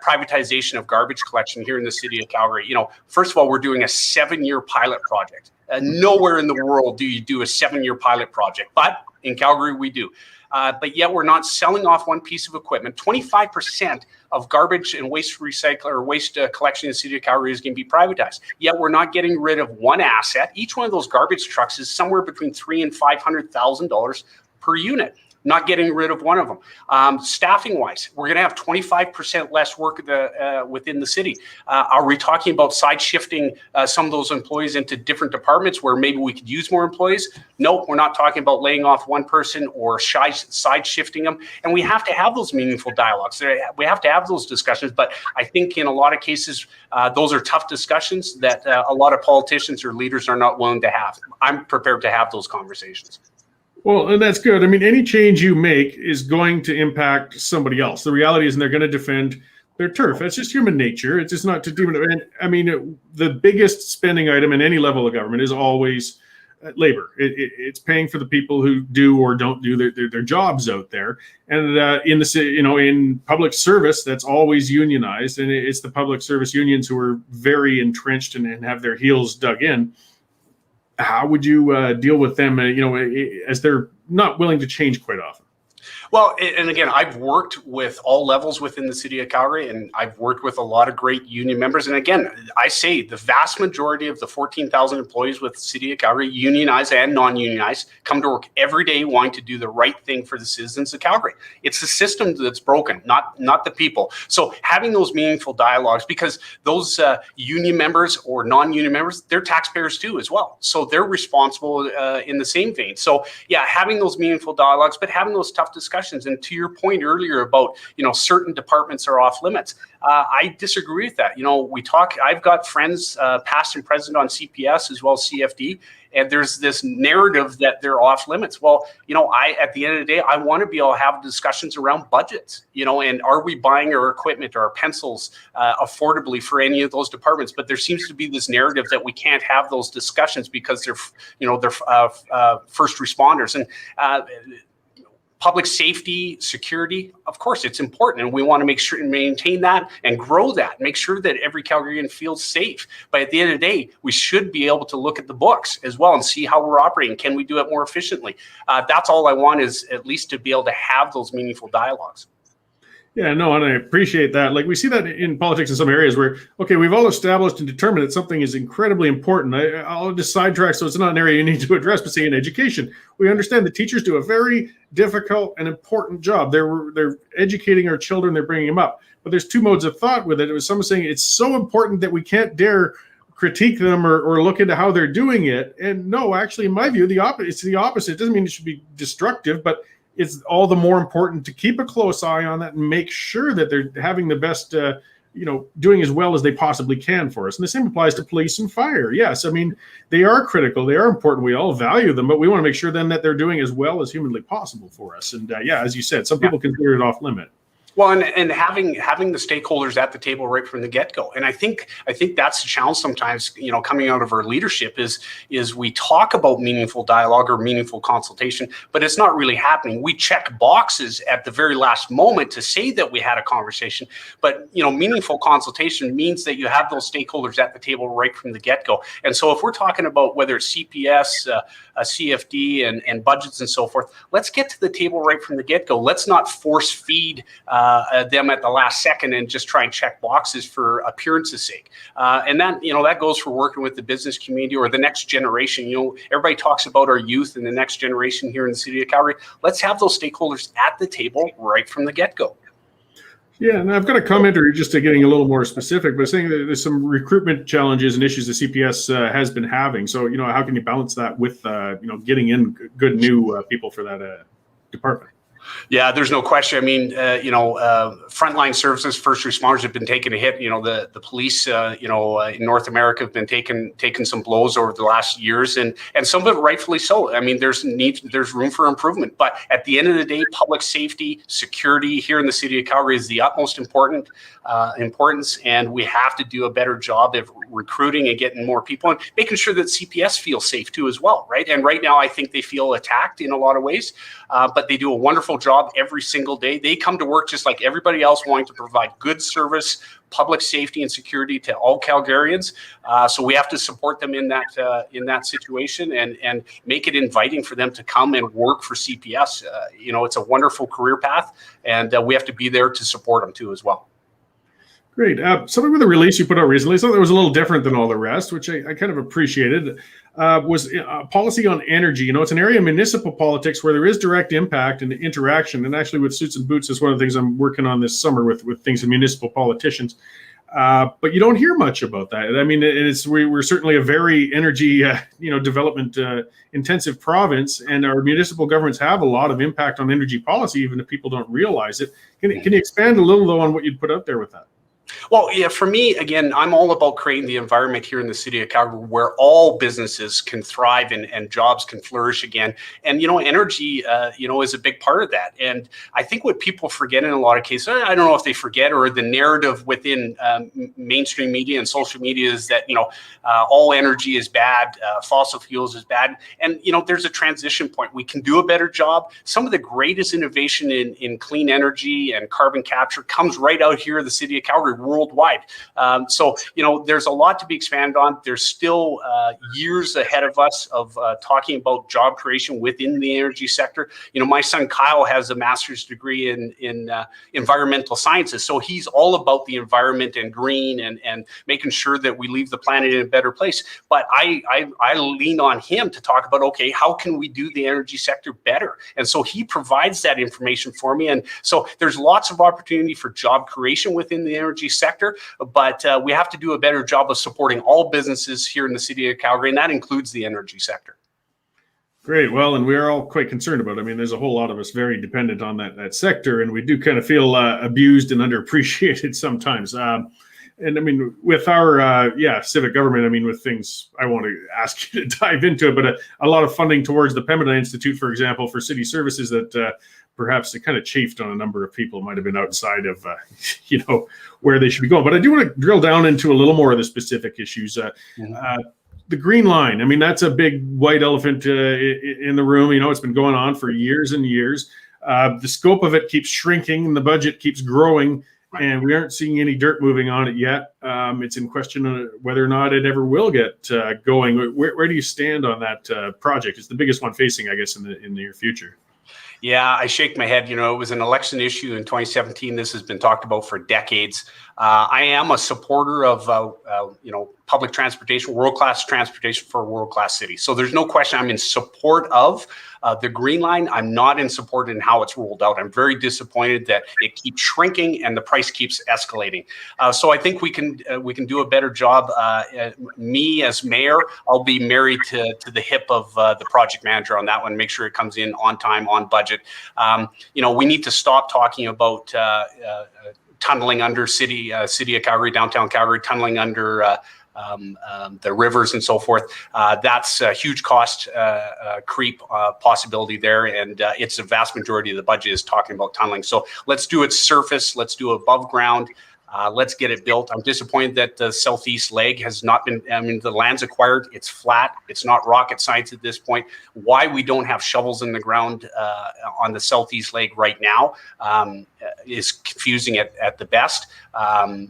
privatization of garbage collection here in the city of Calgary. First of all, we're doing a 7-year pilot project. Nowhere in the world do you do a 7-year pilot project, but in Calgary we do. But yet we're not selling off one piece of equipment. 25% of garbage and waste recycle or waste collection in the city of Calgary is going to be privatized. Yet we're not getting rid of one asset. Each one of those garbage trucks is somewhere between $300,000 and $500,000 per unit. Not getting rid of one of them. Staffing wise, we're going to have 25% less work within the city. Are we talking about side shifting some of those employees into different departments where maybe we could use more employees? No, we're not talking about laying off one person or side shifting them. And we have to have those meaningful dialogues. We have to have those discussions. But I think in a lot of cases, those are tough discussions that a lot of politicians or leaders are not willing to have. I'm prepared to have those conversations. Well, and that's good. I mean, any change you make is going to impact somebody else. The reality is they're going to defend their turf. That's just human nature. It's just not to do it. And I mean, the biggest spending item in any level of government is always labor. It's paying for the people who do or don't do their jobs out there. And in the city, in public service, that's always unionized. And it's the public service unions who are very entrenched and have their heels dug in. How would you deal with them, as they're not willing to change quite often? Well, and again, I've worked with all levels within the city of Calgary, and I've worked with a lot of great union members. And again, I say the vast majority of the 14,000 employees with the city of Calgary, unionized and non-unionized, come to work every day wanting to do the right thing for the citizens of Calgary. It's the system that's broken, not the people. So having those meaningful dialogues, because those union members or non-union members, they're taxpayers too as well. So they're responsible in the same vein. So yeah, having those meaningful dialogues, but having those tough discussions. And to your point earlier about, certain departments are off limits. I disagree with that. I've got friends past and present on CPS as well as CFD, and there's this narrative that they're off limits. Well, at the end of the day, I want to be able to have discussions around budgets, and are we buying our equipment or our pencils affordably for any of those departments? But there seems to be this narrative that we can't have those discussions because they're first responders. And public safety, security, of course, it's important. And we want to make sure and maintain that and grow that, make sure that every Calgarian feels safe. But at the end of the day, we should be able to look at the books as well and see how we're operating. Can we do it more efficiently? That's all I want, is at least to be able to have those meaningful dialogues. Yeah, no, and I appreciate that. Like, we see that in politics in some areas where, okay, we've all established and determined that something is incredibly important. I'll just sidetrack, so it's not an area you need to address, but say in education, we understand that teachers do a very difficult and important job. They're educating our children, they're bringing them up. But there's two modes of thought with it. It was someone saying it's so important that we can't dare critique them or look into how they're doing it. And no, actually, in my view, it's the opposite. It doesn't mean it should be destructive, but it's all the more important to keep a close eye on that and make sure that they're having the best, doing as well as they possibly can for us. And the same applies to police and fire. Yes, I mean, they are critical. They are important. We all value them, but we want to make sure then that they're doing as well as humanly possible for us. And as you said, some people consider it off limit. Well, and having the stakeholders at the table right from the get-go. And I think that's the challenge sometimes, coming out of our leadership is we talk about meaningful dialogue or meaningful consultation, but it's not really happening. We check boxes at the very last moment to say that we had a conversation, but meaningful consultation means that you have those stakeholders at the table right from the get-go. And so if we're talking about whether it's CPS, CFD and budgets and so forth, let's get to the table right from the get-go. Let's not force feed them at the last second and just try and check boxes for appearance's sake. And that, that goes for working with the business community or the next generation. Everybody talks about our youth and the next generation here in the city of Calgary. Let's have those stakeholders at the table right from the get-go. Yeah, and I've got a commenter just to getting a little more specific, but saying that there's some recruitment challenges and issues that CPS has been having. So, how can you balance that with, getting in good new people for that department? Yeah, there's no question. I mean, frontline services, first responders have been taking a hit. The police, in North America have been taking some blows over the last years, and some of it rightfully so. I mean, there's room for improvement. But at the end of the day, public safety, security here in the city of Calgary is the utmost importance, and we have to do a better job of recruiting and getting more people and making sure that CPS feels safe too as well, right? And right now, I think they feel attacked in a lot of ways, but they do a wonderful job every single day. They come to work just like everybody else, wanting to provide good service, public safety, and security to all Calgarians. So we have to support them in that situation and make it inviting for them to come and work for CPS. It's a wonderful career path, and we have to be there to support them too as well. Great. Something with the release you put out recently, something that was a little different than all the rest, which I kind of appreciated, was policy on energy. It's an area of municipal politics where there is direct impact and interaction. And actually with Suits and Boots is one of the things I'm working on this summer with things in municipal politicians. But you don't hear much about that. I mean, we're certainly a very energy, development intensive province, and our municipal governments have a lot of impact on energy policy, even if people don't realize it. Can you expand a little, though, on what you'd put out there with that? Well, yeah, for me, again, I'm all about creating the environment here in the city of Calgary where all businesses can thrive and jobs can flourish again. And, energy, is a big part of that. And I think what people forget in a lot of cases, I don't know if they forget, or the narrative within mainstream media and social media is that, all energy is bad, fossil fuels is bad. And, there's a transition point. We can do a better job. Some of the greatest innovation in clean energy and carbon capture comes right out here in the city of Calgary, worldwide. So, there's a lot to be expanded on. There's still years ahead of us of talking about job creation within the energy sector. My son Kyle has a master's degree in environmental sciences. So he's all about the environment and green and making sure that we leave the planet in a better place. But I lean on him to talk about, okay, how can we do the energy sector better? And so he provides that information for me. And so there's lots of opportunity for job creation within the energy sector, but we have to do a better job of supporting all businesses here in the city of Calgary, and that includes the energy sector. Great. Well, and we're all quite concerned about it. I mean, there's a whole lot of us very dependent on that sector, and we do kind of feel abused and underappreciated sometimes. And I mean, with our civic government, I mean, with things, I want to ask you to dive into it, but a lot of funding towards the Pembina Institute, for example, for city services that perhaps it kind of chafed on a number of people, might have been outside of, where they should be going. But I do want to drill down into a little more of the specific issues. The Green Line, I mean, that's a big white elephant in the room. It's been going on for years and years. The scope of it keeps shrinking and the budget keeps growing. And we aren't seeing any dirt moving on it yet. It's in question whether or not it ever will get going. Where do you stand on that project? It's the biggest one facing, I guess, in the near future. Yeah, I shake my head. It was an election issue in 2017. This has been talked about for decades. I am a supporter of, public transportation, world-class transportation for a world-class city. So there's no question I'm in support of the Green Line. I'm not in support in how it's rolled out. I'm very disappointed that it keeps shrinking and the price keeps escalating. So I think we can do a better job. Me as mayor, I'll be married to the hip of the project manager on that one. Make sure it comes in on time, on budget. We need to stop talking about tunneling under city of Calgary, downtown Calgary, tunneling under the rivers and so forth. That's a huge cost creep possibility there, and it's a vast majority of the budget is talking about tunneling. So let's do it surface, let's do it above ground. Let's get it built. I'm disappointed that the southeast leg has not been, the land's acquired, it's flat, it's not rocket science at this point. Why we don't have shovels in the ground on the southeast leg right now is confusing at the best.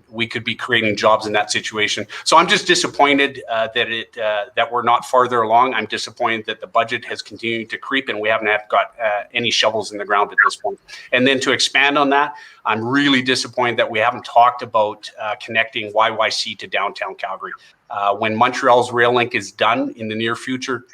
We could be creating jobs in that situation. So I'm just disappointed that we're not farther along. I'm disappointed that the budget has continued to creep and we haven't got any shovels in the ground at this point. And then to expand on that, I'm really disappointed that we haven't talked about connecting YYC to downtown Calgary. When Montreal's rail link is done in the near future,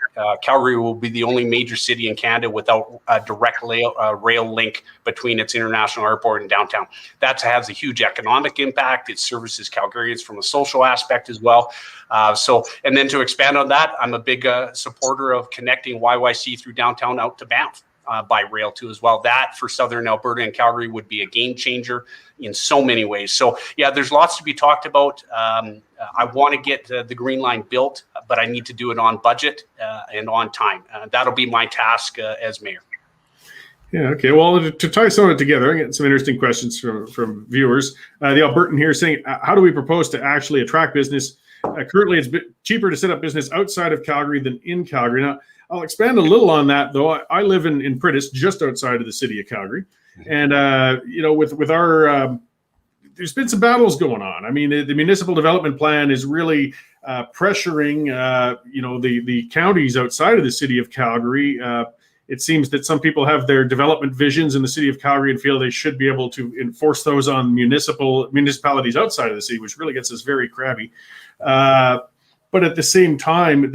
Calgary will be the only major city in Canada without a direct rail link between its international airport and downtown. That has a huge economic impact. It services Calgarians from a social aspect as well. And then to expand on that, I'm a big supporter of connecting YYC through downtown out to Banff. By rail too as well. That for Southern Alberta and Calgary would be a game changer in so many ways. So yeah, there's lots to be talked about. I want to get the Green Line built, but I need to do it on budget and on time. That'll be my task as mayor. Yeah. Okay. Well, to tie some of it together, I get some interesting questions from viewers. The Albertan here saying, how do we propose to actually attract business? Currently, it's cheaper to set up business outside of Calgary than in Calgary. Now, I'll expand a little on that, though. I live in Prentice, just outside of the city of Calgary, and with our there's been some battles going on. I mean, the municipal development plan is really pressuring the counties outside of the city of Calgary. It seems that some people have their development visions in the city of Calgary and feel they should be able to enforce those on municipalities outside of the city, which really gets us very crabby. But at the same time,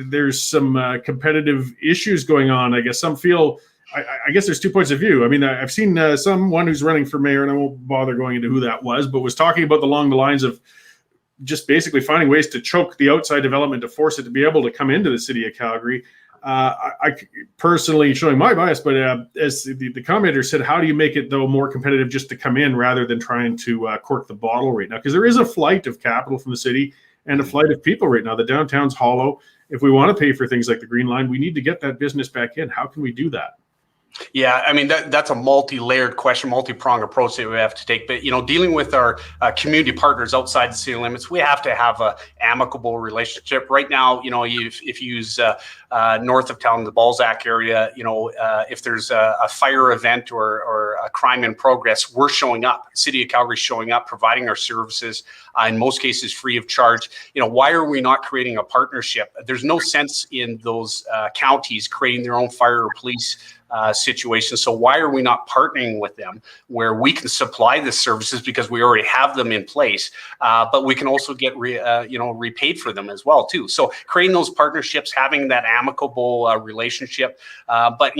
there's some competitive issues going on. I guess some feel, I guess there's 2 points of view. I mean, I've seen someone who's running for mayor, and I won't bother going into who that was, but was talking about along the lines of just basically finding ways to choke the outside development to force it to be able to come into the city of Calgary. I personally, showing my bias, but as the commenter said, how do you make it, though, more competitive just to come in rather than trying to cork the bottle right now? Because there is a flight of capital from the city and a flight of people right now. The downtown's hollow. If we want to pay for things like the Green Line, we need to get that business back in. How can we do that? Yeah, I mean, that's a multi-layered question, multi-pronged approach that we have to take. But, dealing with our community partners outside the city limits, we have to have an amicable relationship. Right now, if you use north of town, the Balzac area, if there's a fire event or a crime in progress, we're showing up. The city of Calgary showing up, providing our services, in most cases free of charge. Why are we not creating a partnership? There's no sense in those counties creating their own fire or police situation. So why are we not partnering with them where we can supply the services because we already have them in place, but we can also get repaid for them as well too. So creating those partnerships, having that amicable relationship. But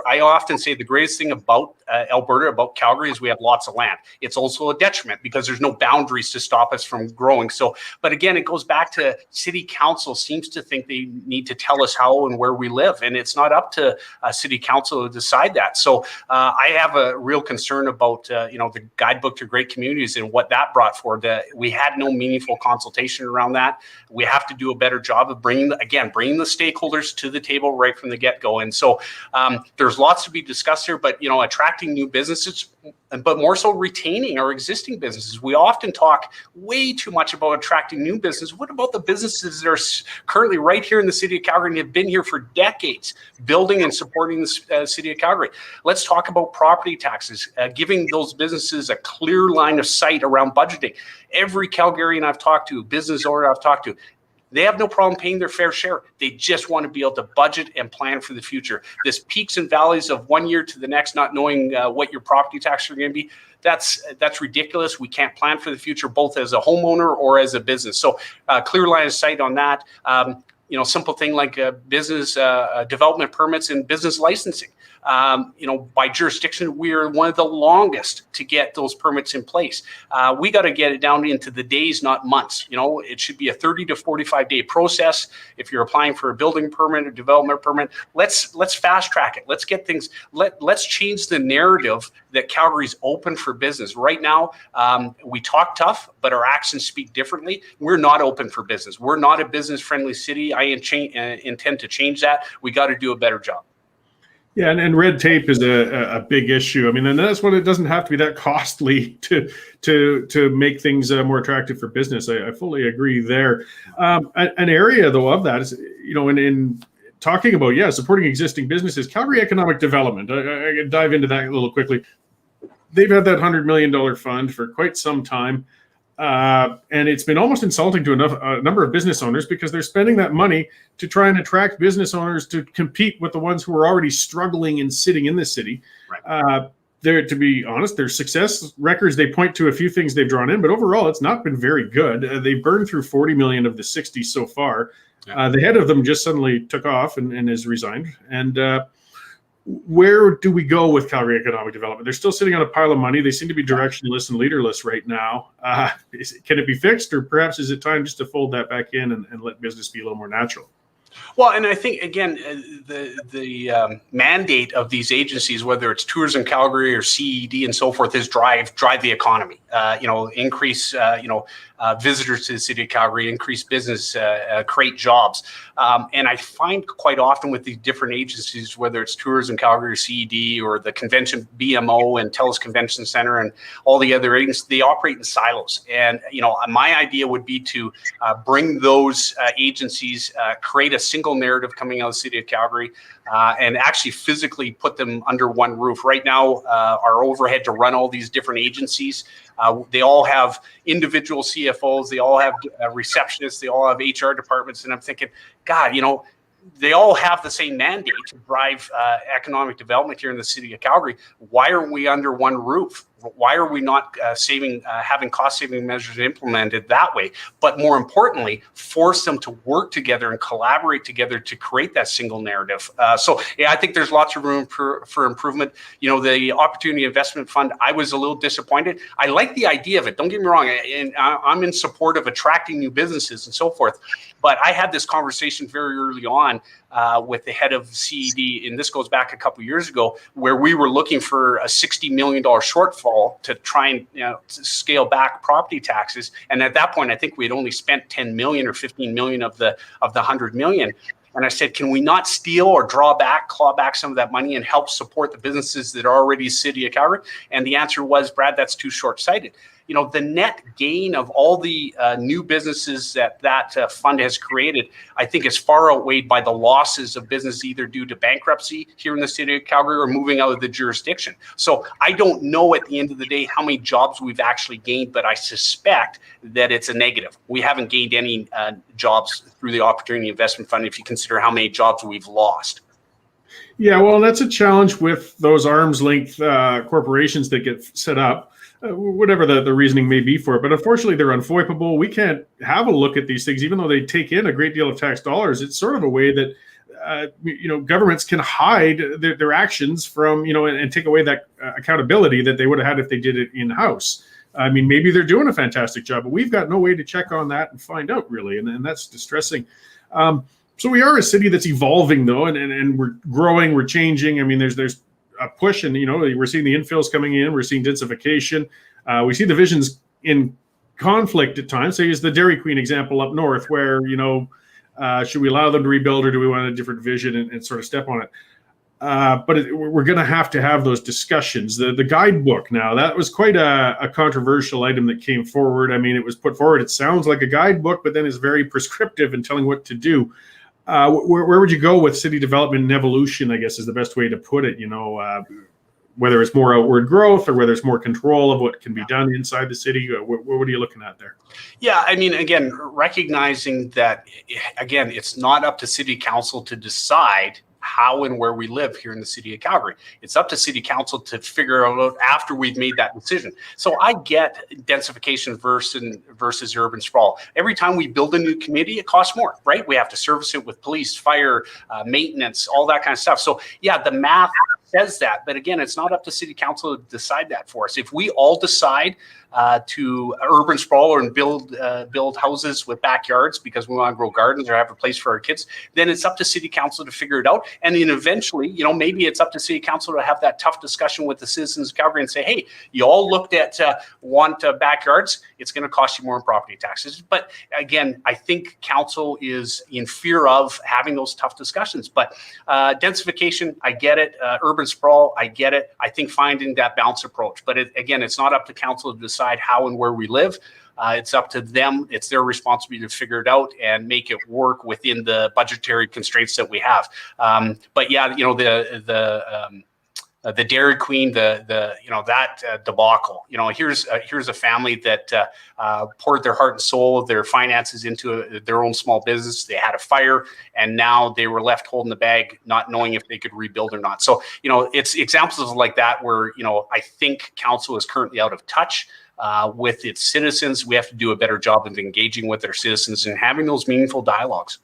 I often say the greatest thing about Alberta, about Calgary, is we have lots of land. It's also a detriment because there's no boundaries to stop us from growing. So, but again, it goes back to city council seems to think they need to tell us how and where we live, and it's not up to city council to decide that. So I have a real concern about the guidebook to great communities and what that brought forward. That we had no meaningful consultation around that. We have to do a better job of bringing the stakeholders to the table right from the get-go. And so there's lots to be discussed here, but attracting new businesses, but more so retaining our existing businesses. We often talk way too much about attracting new business. What about the businesses that are currently right here in the city of Calgary and have been here for decades, building and supporting the city of Calgary? Let's talk about property taxes, giving those businesses a clear line of sight around budgeting. Every Calgarian I've talked to, business owner I've talked to, they have no problem paying their fair share. They just want to be able to budget and plan for the future. This peaks and valleys of one year to the next, not knowing what your property taxes are going to be, that's ridiculous. We can't plan for the future, both as a homeowner or as a business. So clear line of sight on that. Simple thing like business development permits and business licensing. By jurisdiction, we're one of the longest to get those permits in place. We got to get it down into the days, not months. It should be a 30 to 45 day process. If you're applying for a building permit or development permit, let's fast track it. Let's get things. Let's change the narrative that Calgary's open for business. Right now, we talk tough, but our actions speak differently. We're not open for business. We're not a business friendly city. I intend to change that. We got to do a better job. Yeah, and red tape is a big issue. I mean, and that's when it doesn't have to be that costly to make things more attractive for business. I fully agree there. An area, though, of that is, in talking about, supporting existing businesses, Calgary Economic Development. I can dive into that a little quickly. They've had that $100 million fund for quite some time. And it's been almost insulting to a number of business owners because they're spending that money to try and attract business owners to compete with the ones who are already struggling and sitting in the city. Right. to be honest, their success records, they point to a few things they've drawn in, but overall, it's not been very good. They've burned through 40 million of the 60 so far. Yeah. The head of them just suddenly took off and has resigned. And where do we go with Calgary economic development? They're still sitting on a pile of money. They seem to be directionless and leaderless right now. Can it be fixed, or perhaps is it time just to fold that back in and let business be a little more natural? Well, and I think, again, the mandate of these agencies, whether it's Tourism Calgary or CED and so forth, is drive the economy. Increase visitors to the city of Calgary, increase business, create jobs. And I find quite often with the different agencies, whether it's Tourism Calgary or CED or the convention BMO and TELUS Convention Center and all the other agencies, they operate in silos. And my idea would be to bring those agencies, create a single narrative coming out of the city of Calgary, and actually physically put them under one roof. Right now, our overhead to run all these different agencies, they all have individual CFOs, they all have receptionists, they all have HR departments, and I'm thinking, God, they all have the same mandate to drive economic development here in the city of Calgary. Why aren't we under one roof? Why are we not having cost-saving measures implemented that way? But more importantly, force them to work together and collaborate together to create that single narrative. So I think there's lots of room for improvement. The Opportunity Investment Fund, I was a little disappointed. I like the idea of it. Don't get me wrong. And I'm in support of attracting new businesses and so forth. But I had this conversation very early on with the head of CED, and this goes back a couple of years ago, where we were looking for a $60 million shortfall to try and to scale back property taxes. And at that point, I think we had only spent 10 million or 15 million of the 100 million. And I said, can we not steal or claw back some of that money and help support the businesses that are already City of Calgary? And the answer was, Brad, that's too short-sighted. The net gain of all the new businesses that fund has created, I think, is far outweighed by the losses of business either due to bankruptcy here in the city of Calgary or moving out of the jurisdiction. So I don't know at the end of the day how many jobs we've actually gained, but I suspect that it's a negative. We haven't gained any jobs through the Opportunity Investment Fund if you consider how many jobs we've lost. Yeah, well, that's a challenge with those arm's length corporations that get set up. Whatever the reasoning may be for it. But unfortunately, they're unfoipable. We can't have a look at these things, even though they take in a great deal of tax dollars. It's sort of a way that, governments can hide their actions from, and take away that accountability that they would have had if they did it in-house. I mean, maybe they're doing a fantastic job, but we've got no way to check on that and find out, really. And that's distressing. So we are a city that's evolving, though, and we're growing, we're changing. I mean, there's a push, and we're seeing the infills coming in, we're seeing densification, we see the visions in conflict at times. So use the Dairy Queen example up north, where should we allow them to rebuild, or do we want a different vision and sort of step on it? But we're going to have those discussions. The guidebook, now, that was quite a controversial item that came forward. I mean, it was put forward, it sounds like a guidebook, but then it's very prescriptive in telling what to do. Where would you go with city development and evolution, I guess is the best way to put it, whether it's more outward growth or whether it's more control of what can be done inside the city? What are you looking at there? Yeah, I mean, again, recognizing that, again, it's not up to city council to decide how and where we live here in the city of Calgary. It's up to city council to figure out after we've made that decision. So I get densification versus urban sprawl. Every time we build a new community, it costs more, right? We have to service it with police, fire, maintenance, all that kind of stuff. So yeah, the math says that, but again, it's not up to city council to decide that for us. If we all decide to urban sprawl and build houses with backyards because we want to grow gardens or have a place for our kids, then it's up to city council to figure it out. And then eventually, maybe it's up to city council to have that tough discussion with the citizens of Calgary and say, hey, you all looked at want backyards, it's going to cost you more in property taxes. But again, I think council is in fear of having those tough discussions. But densification, I get it. Urban sprawl, I get it. I think finding that balanced approach. But again, it's not up to council to decide how and where we live. It's up to them. It's their responsibility to figure it out and make it work within the budgetary constraints that we have. But yeah, the Dairy Queen, that debacle. Here's a family that poured their heart and soul, their finances into their own small business. They had a fire, and now they were left holding the bag, not knowing if they could rebuild or not. So, it's examples like that where, I think council is currently out of touch with its citizens. We have to do a better job of engaging with our citizens and having those meaningful dialogues.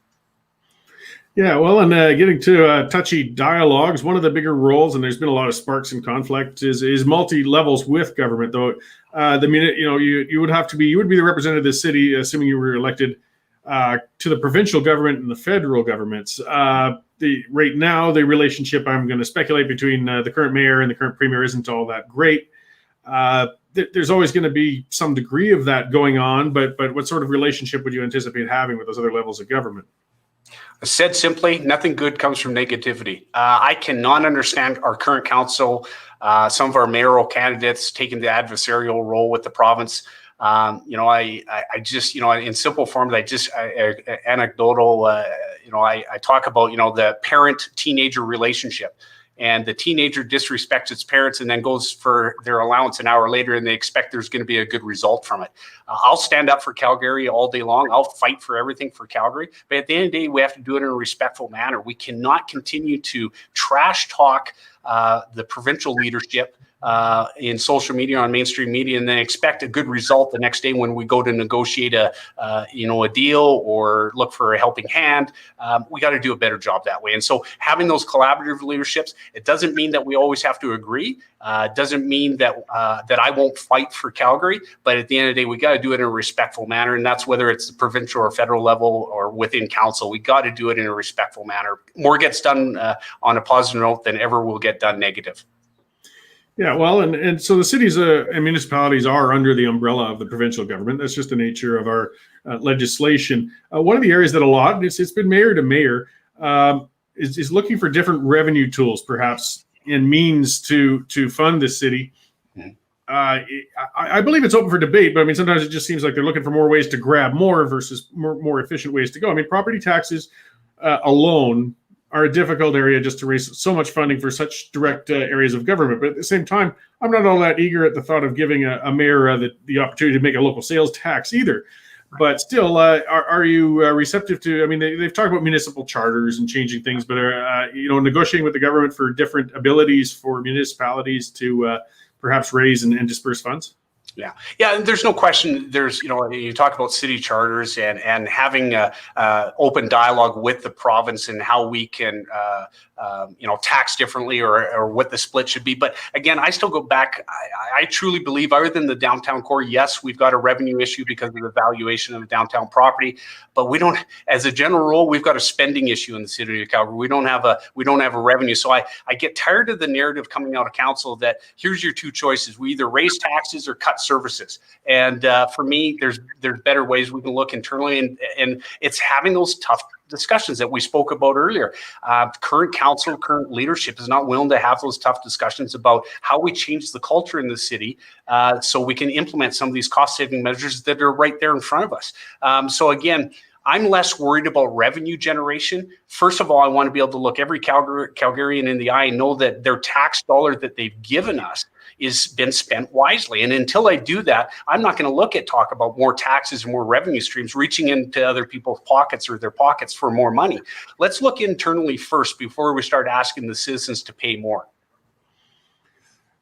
Yeah, well, and getting to touchy dialogues, one of the bigger roles, and there's been a lot of sparks and conflict, is multi-levels with government. Though, you would be the representative of the city, assuming you were elected to the provincial government and the federal governments. Right now, the relationship, I'm going to speculate, between the current mayor and the current premier isn't all that great. There's always going to be some degree of that going on, but what sort of relationship would you anticipate having with those other levels of government? Said simply, nothing good comes from negativity. I cannot understand our current council, some of our mayoral candidates taking the adversarial role with the province. I just, in simple forms, anecdotal, I talk about, the parent-teenager relationship. And the teenager disrespects its parents and then goes for their allowance an hour later, and they expect there's going to be a good result from it. I'll stand up for Calgary all day long. I'll fight for everything for Calgary. But at the end of the day, we have to do it in a respectful manner. We cannot continue to trash talk the provincial leadership in social media, on mainstream media, and then expect a good result the next day when we go to negotiate a deal or look for a helping hand. We got to do a better job that way. And so having those collaborative leaderships, it doesn't mean that we always have to agree. It doesn't mean that I won't fight for Calgary, but at the end of the day, we got to do it in a respectful manner. And that's whether it's the provincial or federal level or within council. We got to do it in a respectful manner. More gets done on a positive note than ever will get done negative. Yeah, well, and so the cities and municipalities are under the umbrella of the provincial government. That's just the nature of our legislation. One of the areas that it's been mayor to mayor, is looking for different revenue tools, perhaps, and means to fund the city. I believe it's open for debate, but I mean, sometimes it just seems like they're looking for more ways to grab more versus more efficient ways to go. I mean, property taxes alone are a difficult area just to raise so much funding for such direct areas of government. But at the same time, I'm not all that eager at the thought of giving a mayor the opportunity to make a local sales tax either. But still, are you receptive to, I mean, they've talked about municipal charters and changing things, but negotiating with the government for different abilities for municipalities to perhaps raise and disperse funds? Yeah. And there's no question. There's, you talk about city charters and having open dialogue with the province and how we can, tax differently or what the split should be. But again, I still go back. I truly believe, other than the downtown core, yes, we've got a revenue issue because of the valuation of the downtown property, but we don't, as a general rule, we've got a spending issue in the city of Calgary. We don't have a revenue. So I get tired of the narrative coming out of council that here's your two choices. We either raise taxes or cut services. And for me, there's better ways we can look internally, and it's having those tough discussions that we spoke about earlier. Current council, current leadership is not willing to have those tough discussions about how we change the culture in the city so we can implement some of these cost-saving measures that are right there in front of us. So again, I'm less worried about revenue generation. First of all, I want to be able to look every Calgarian in the eye and know that their tax dollar that they've given us is been spent wisely. And until I do that, I'm not going to talk about more taxes and more revenue streams reaching into other people's pockets or their pockets for more money. Let's look internally first before we start asking the citizens to pay more.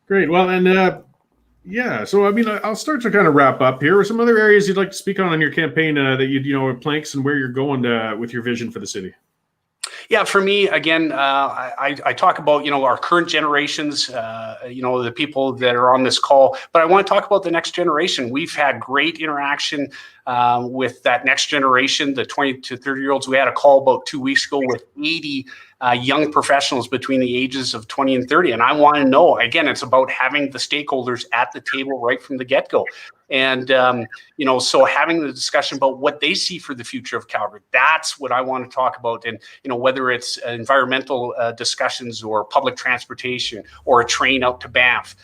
Great. Well, and so I mean, I'll start to kind of wrap up here. Are some other areas you'd like to speak on in your campaign that planks and where you're going with your vision for the city? Yeah, for me, again, I talk about, our current generations, the people that are on this call, but I want to talk about the next generation. We've had great interaction with that next generation, the 20 to 30-year-olds. We had a call about 2 weeks ago with 80 young professionals between the ages of 20 and 30. And I want to know, again, it's about having the stakeholders at the table right from the get-go. And, so having the discussion about what they see for the future of Calgary, that's what I want to talk about. And, whether it's environmental discussions or public transportation or a train out to Banff,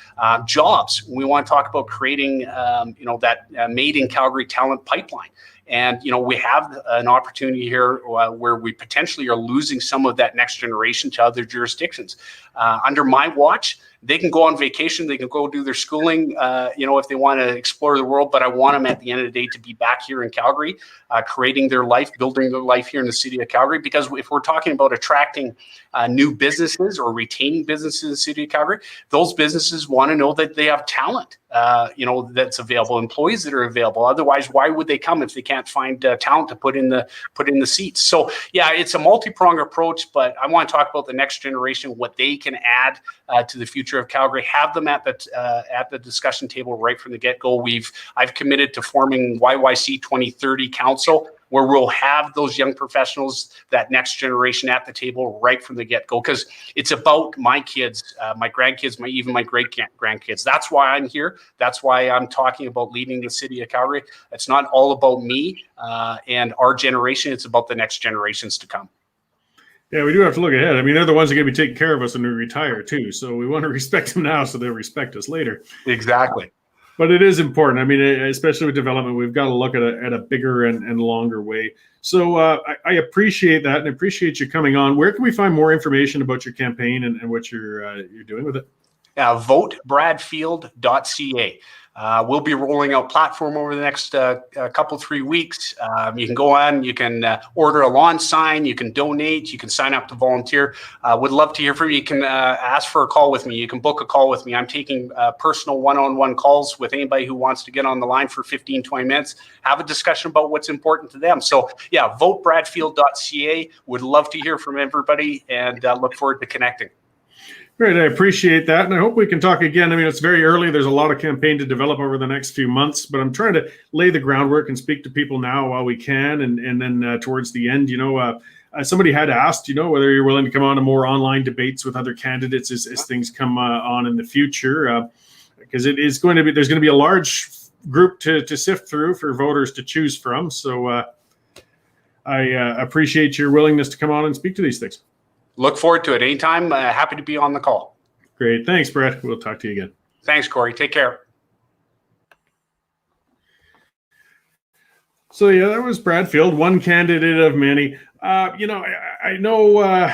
jobs, we want to talk about creating, that made in Calgary talent pipeline. And, we have an opportunity here where we potentially are losing some of that next generation to other jurisdictions. Under my watch, they can go on vacation, they can go do their schooling, if they want to explore the world, but I want them at the end of the day to be back here in Calgary, creating their life, building their life here in the city of Calgary. Because if we're talking about attracting new businesses or retaining businesses in the city of Calgary, those businesses want to know that they have talent, that's available, employees that are available. Otherwise, why would they come if they can't find talent to put in the seats? So yeah, it's a multi-pronged approach, but I want to talk about the next generation, what they can add to the future of Calgary. Have them at the discussion table right from the get-go. I've committed to forming YYC 2030 Council, where we'll have those young professionals, that next generation at the table right from the get-go, because it's about my kids, my grandkids, even my great-grandkids. That's why I'm here. That's why I'm talking about leading the city of Calgary. It's not all about me and our generation. It's about the next generations to come. Yeah, we do have to look ahead. I mean, they're the ones that are going to be taking care of us when we retire, too. So we want to respect them now so they'll respect us later. Exactly. But it is important. I mean, especially with development, we've got to look at a bigger and longer way. So I appreciate that and appreciate you coming on. Where can we find more information about your campaign and what you're doing with it? VoteBradfield.ca. We'll be rolling out platform over the next couple, 3 weeks. You can go on, you can order a lawn sign, you can donate, you can sign up to volunteer. Would love to hear from you. You can ask for a call with me. You can book a call with me. I'm taking personal one-on-one calls with anybody who wants to get on the line for 15, 20 minutes, have a discussion about what's important to them. So yeah, VoteBradfield.ca. Would love to hear from everybody and look forward to connecting. Great. I appreciate that. And I hope we can talk again. I mean, it's very early. There's a lot of campaign to develop over the next few months, but I'm trying to lay the groundwork and speak to people now while we can. And then towards the end, somebody had asked, whether you're willing to come on to more online debates with other candidates as things come on in the future, because there's going to be a large group to sift through for voters to choose from. So I appreciate your willingness to come on and speak to these things. Look forward to it anytime. Happy to be on the call. Great. Thanks, Brett. We'll talk to you again. Thanks, Cory. Take care. So, yeah, that was Bradfield, one candidate of many. I know,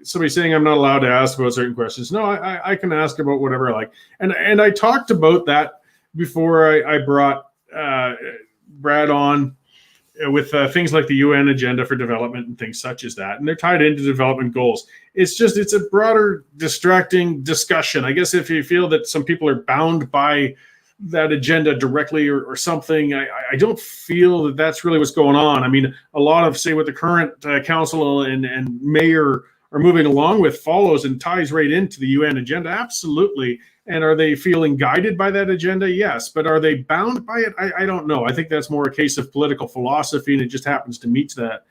somebody saying I'm not allowed to ask about certain questions. No, I can ask about whatever I like. And I talked about that before I brought Brad on, with things like the UN agenda for development and things such as that. And they're tied into development goals. It's a broader, distracting discussion. I guess if you feel that some people are bound by that agenda directly or something, I don't feel that that's really what's going on. I mean, a lot of, say, what the current council and mayor are moving along with follows and ties right into the UN agenda. Absolutely. And are they feeling guided by that agenda? Yes. But are they bound by it? I don't know. I think that's more a case of political philosophy, and it just happens to meet that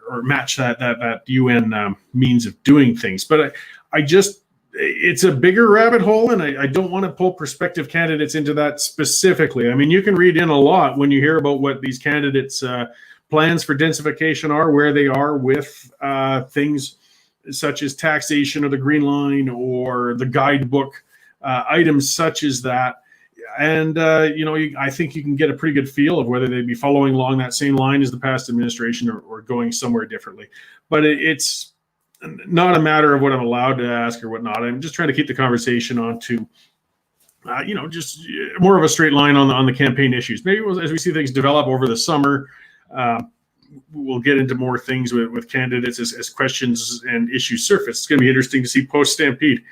or match that UN means of doing things. But it's a bigger rabbit hole, and I don't want to pull prospective candidates into that specifically. I mean, you can read in a lot when you hear about what these candidates' plans for densification are, where they are with things such as taxation or the Green Line or the guidebook, items such as that. And, I think you can get a pretty good feel of whether they'd be following along that same line as the past administration or going somewhere differently. But it's not a matter of what I'm allowed to ask or whatnot. I'm just trying to keep the conversation on to, just more of a straight line on the campaign issues. Maybe as we see things develop over the summer, we'll get into more things with candidates as questions and issues surface. It's going to be interesting to see post-Stampede.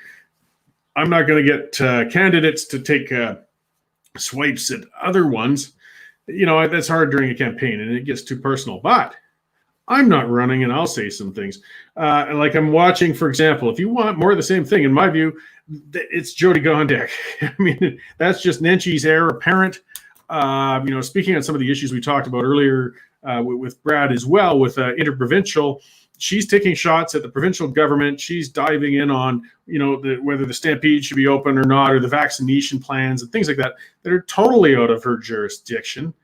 I'm not going to get candidates to take swipes at other ones. That's hard during a campaign and it gets too personal. But I'm not running, and I'll say some things. Like I'm watching, for example, if you want more of the same thing, in my view, it's Jody Gondek. I mean, that's just Nenchi's heir apparent. Speaking on some of the issues we talked about earlier with Brad as well, with interprovincial, she's taking shots at the provincial government. She's diving in on, whether the Stampede should be open or not, or the vaccination plans and things like that are totally out of her jurisdiction.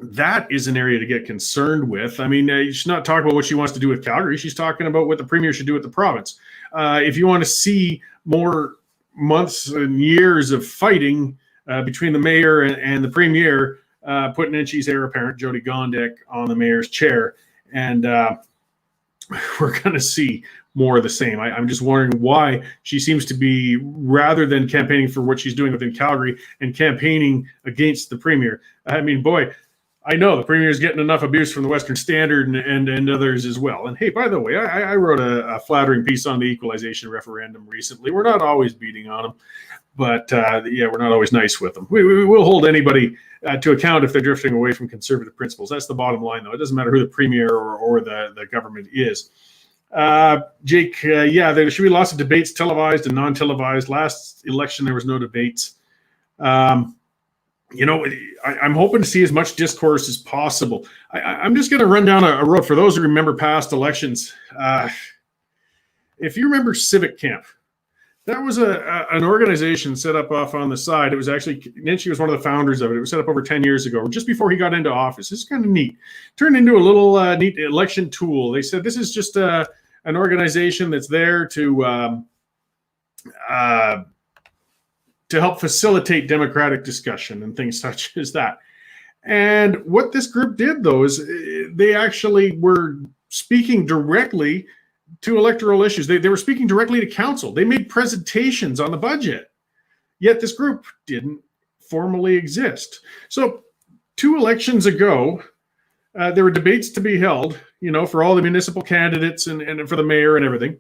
That is an area to get concerned with. I mean, she's not talking about what she wants to do with Calgary. She's talking about what the premier should do with the province. If you want to see more months and years of fighting between the mayor and the premier, putting Nenchi's heir apparent, Jody Gondek, on the mayor's chair. And we're going to see more of the same. I'm just wondering why she seems to be, rather than campaigning for what she's doing within Calgary and campaigning against the premier. I mean, boy, I know the premier is getting enough abuse from the Western Standard and others as well. And hey, by the way, I wrote a flattering piece on the equalization referendum recently. We're not always beating on them, but yeah, we're not always nice with them. We will hold anybody to account if they're drifting away from conservative principles. That's the bottom line, though. It doesn't matter who the premier or the government is. Jake, yeah, there should be lots of debates, televised and non-televised. Last election, there was no debates. You know, I'm hoping to see as much discourse as possible. I'm just going to run down a road for those who remember past elections. If you remember Civic Camp, that was an organization set up off on the side. It was actually, Nenchi was one of the founders of it. It was set up over 10 years ago, just before he got into office. This is kind of neat. Turned into a little neat election tool. They said this is just an organization that's there to help facilitate democratic discussion and things such as that. And what this group did, though, is they actually were speaking directly to electoral issues. They were speaking directly to council. They made presentations on the budget. Yet this group didn't formally exist. So 2 elections ago, there were debates to be held, you know, for all the municipal candidates and for the mayor and everything.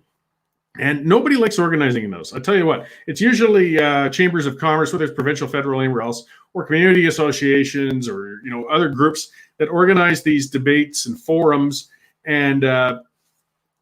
And nobody likes organizing in those. I'll tell you what, it's usually chambers of commerce, whether it's provincial, federal, anywhere else, or community associations or, you know, other groups that organize these debates and forums. And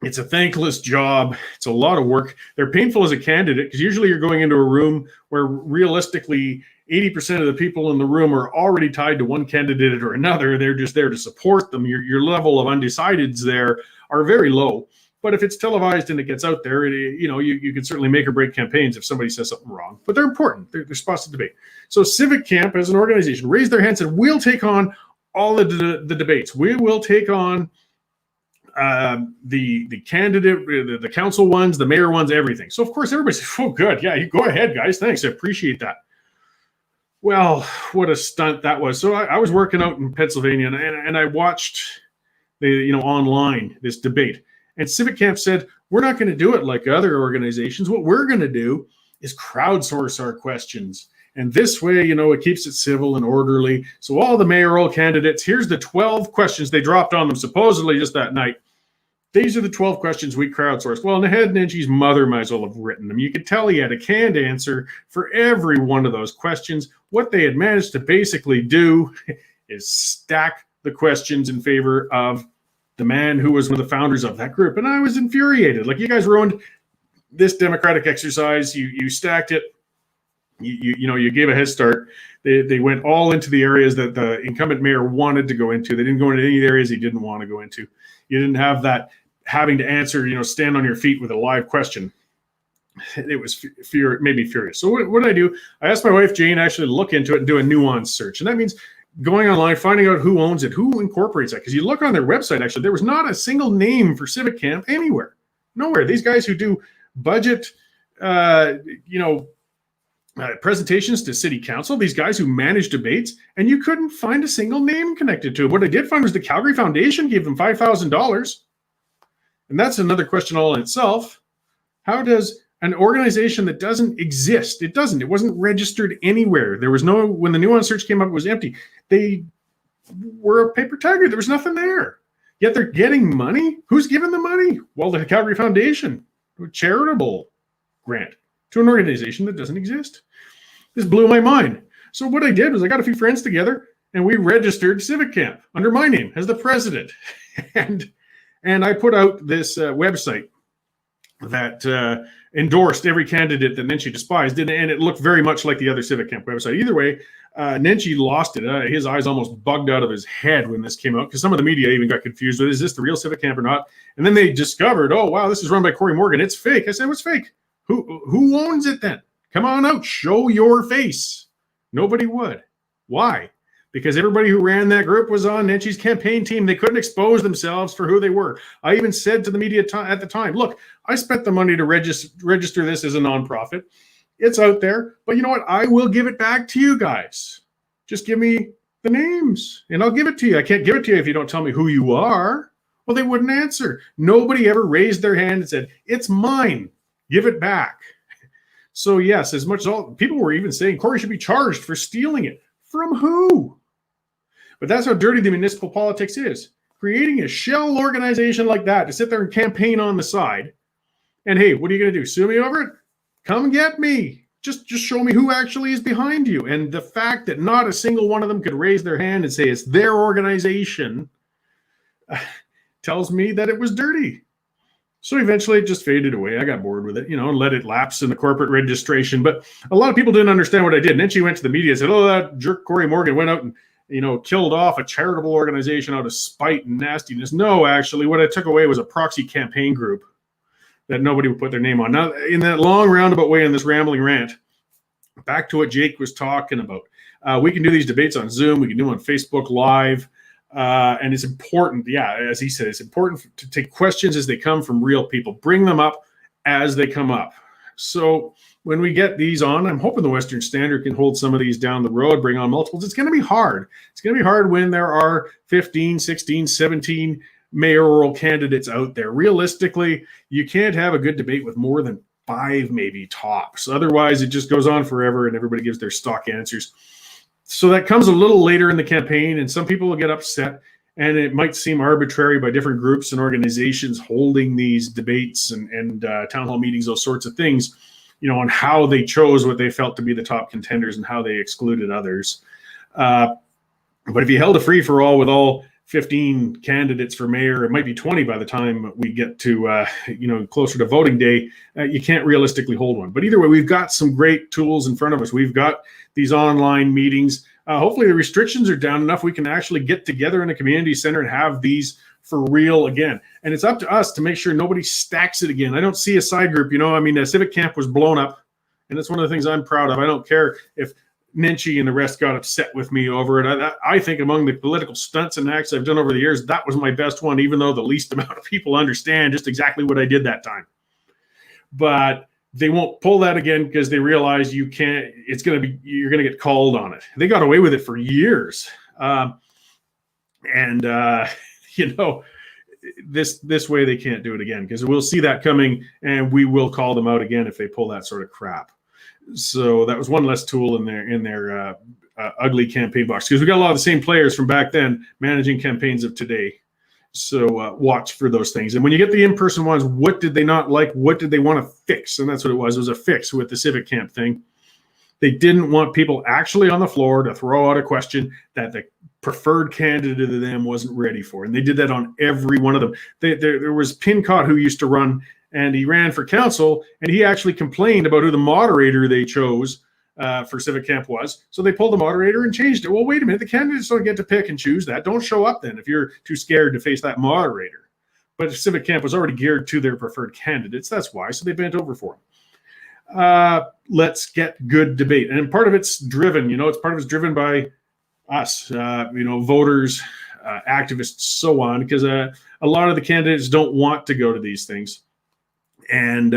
it's a thankless job. It's a lot of work. They're painful as a candidate because usually you're going into a room where realistically 80% of the people in the room are already tied to one candidate or another. They're just there to support them. Your level of undecideds there are very low. But if it's televised and it gets out there, you know, you can certainly make or break campaigns if somebody says something wrong. But they're important. They're spots to debate. So Civic Camp, as an organization, raised their hand and said, we'll take on all the debates. We will take on the candidate, the council ones, the mayor ones, everything. So, of course, everybody said, oh, good. Yeah, you go ahead, guys. Thanks. I appreciate that. Well, what a stunt that was. So I was working out in Pennsylvania, and I watched online this debate. And Civic Camp said, we're not going to do it like other organizations. What we're going to do is crowdsource our questions. And this way, you know, it keeps it civil and orderly. So all the mayoral candidates, here's the 12 questions they dropped on them supposedly just that night. These are the 12 questions we crowdsourced. Well, Naheed Nenchi's mother might as well have written them. You could tell he had a canned answer for every one of those questions. What they had managed to basically do is stack the questions in favor of the man who was one of the founders of that group. And I was infuriated. Like, you guys ruined this democratic exercise. You stacked it. You gave a head start. They went all into the areas that the incumbent mayor wanted to go into. They didn't go into any areas he didn't want to go into. You didn't have that having to answer, stand on your feet with a live question. It was made me furious. So what did I do? I asked my wife, Jane, actually to look into it and do a nuance search. And that means going online, finding out who owns it, who incorporates that. Because you look on their website, actually, there was not a single name for Civic Camp anywhere. Nowhere. These guys who do budget, presentations to city council, these guys who manage debates, and you couldn't find a single name connected to it. What I did find was the Calgary Foundation gave them $5,000. And that's another question all in itself. How does an organization that doesn't exist, it wasn't registered anywhere. There was no, when the nuance search came up, it was empty. They were a paper tiger. There was nothing there. Yet they're getting money. Who's giving the money? Well, the Calgary Foundation, a charitable grant to an organization that doesn't exist. This blew my mind. So what I did was I got a few friends together and we registered Civic Camp under my name as the president. And I put out this website that endorsed every candidate that Nenchi despised, and it looked very much like the other Civic Camp website. Either way, Nenchi lost it. His eyes almost bugged out of his head when this came out, because some of the media even got confused with, is this the real Civic Camp or not? And then they discovered, oh, wow, this is run by Cory Morgan. It's fake. I said, what's fake? Who owns it then? Come on out. Show your face. Nobody would. Why? Because everybody who ran that group was on Nenchi's campaign team. They couldn't expose themselves for who they were. I even said to the media at the time, look, I spent the money to register this as a nonprofit. It's out there. But you know what? I will give it back to you guys. Just give me the names and I'll give it to you. I can't give it to you if you don't tell me who you are. Well, they wouldn't answer. Nobody ever raised their hand and said, it's mine. Give it back. So yes, as much as all people were even saying Cory should be charged for stealing it. From who? But that's how dirty the municipal politics is. Creating a shell organization like that to sit there and campaign on the side. And hey, what are you going to do? Sue me over it? Come get me. Just show me who actually is behind you. And the fact that not a single one of them could raise their hand and say it's their organization tells me that it was dirty. So eventually it just faded away. I got bored with it, and let it lapse in the corporate registration. But a lot of people didn't understand what I did. And then she went to the media and said, oh, that jerk Cory Morgan went out and, killed off a charitable organization out of spite and nastiness. No, actually, what I took away was a proxy campaign group that nobody would put their name on. Now, in that long roundabout way in this rambling rant, back to what Jake was talking about. We can do these debates on Zoom. We can do them on Facebook Live. And it's important, as he said, it's important to take questions as they come from real people. Bring them up as they come up. So when we get these on, I'm hoping the Western Standard can hold some of these down the road, bring on multiples. It's going to be hard. It's going to be hard when there are 15, 16, 17 mayoral candidates out there. Realistically, you can't have a good debate with more than 5 maybe tops. Otherwise, it just goes on forever and everybody gives their stock answers. So that comes a little later in the campaign, and some people will get upset, and it might seem arbitrary by different groups and organizations holding these debates and town hall meetings, those sorts of things, on how they chose what they felt to be the top contenders and how they excluded others. But if you held a free-for-all with all 15 candidates for mayor, it might be 20 by the time we get to, closer to voting day. You can't realistically hold one. But either way, we've got some great tools in front of us. We've got these online meetings. Hopefully the restrictions are down enough we can actually get together in a community center and have these for real again. And it's up to us to make sure nobody stacks it again. I don't see a side group, a civic camp was blown up, and that's one of the things I'm proud of. I don't care if Nenshi and the rest got upset with me over it. I think among the political stunts and acts I've done over the years, that was my best one, even though the least amount of people understand just exactly what I did that time. But they won't pull that again because they realize you're going to get called on it. They got away with it for years. This way they can't do it again, because we'll see that coming and we will call them out again if they pull that sort of crap. So that was one less tool in their ugly campaign box, because we got a lot of the same players from back then managing campaigns of today. So watch for those things. And when you get the in-person ones, what did they not like? What did they want to fix? And that's what it was. It was a fix with the civic camp thing. They didn't want people actually on the floor to throw out a question that the preferred candidate of them wasn't ready for. And they did that on every one of them. There was Pincott who used to run, and he ran for council, and he actually complained about who the moderator they chose for Civic Camp was. So they pulled the moderator and changed it. Well, wait a minute. The candidates don't get to pick and choose that. Don't show up then if you're too scared to face that moderator. But Civic Camp was already geared to their preferred candidates. That's why. So they bent over for them. Let's get good debate. And part of it's driven, it's driven by us, voters, activists, so on, because a lot of the candidates don't want to go to these things. And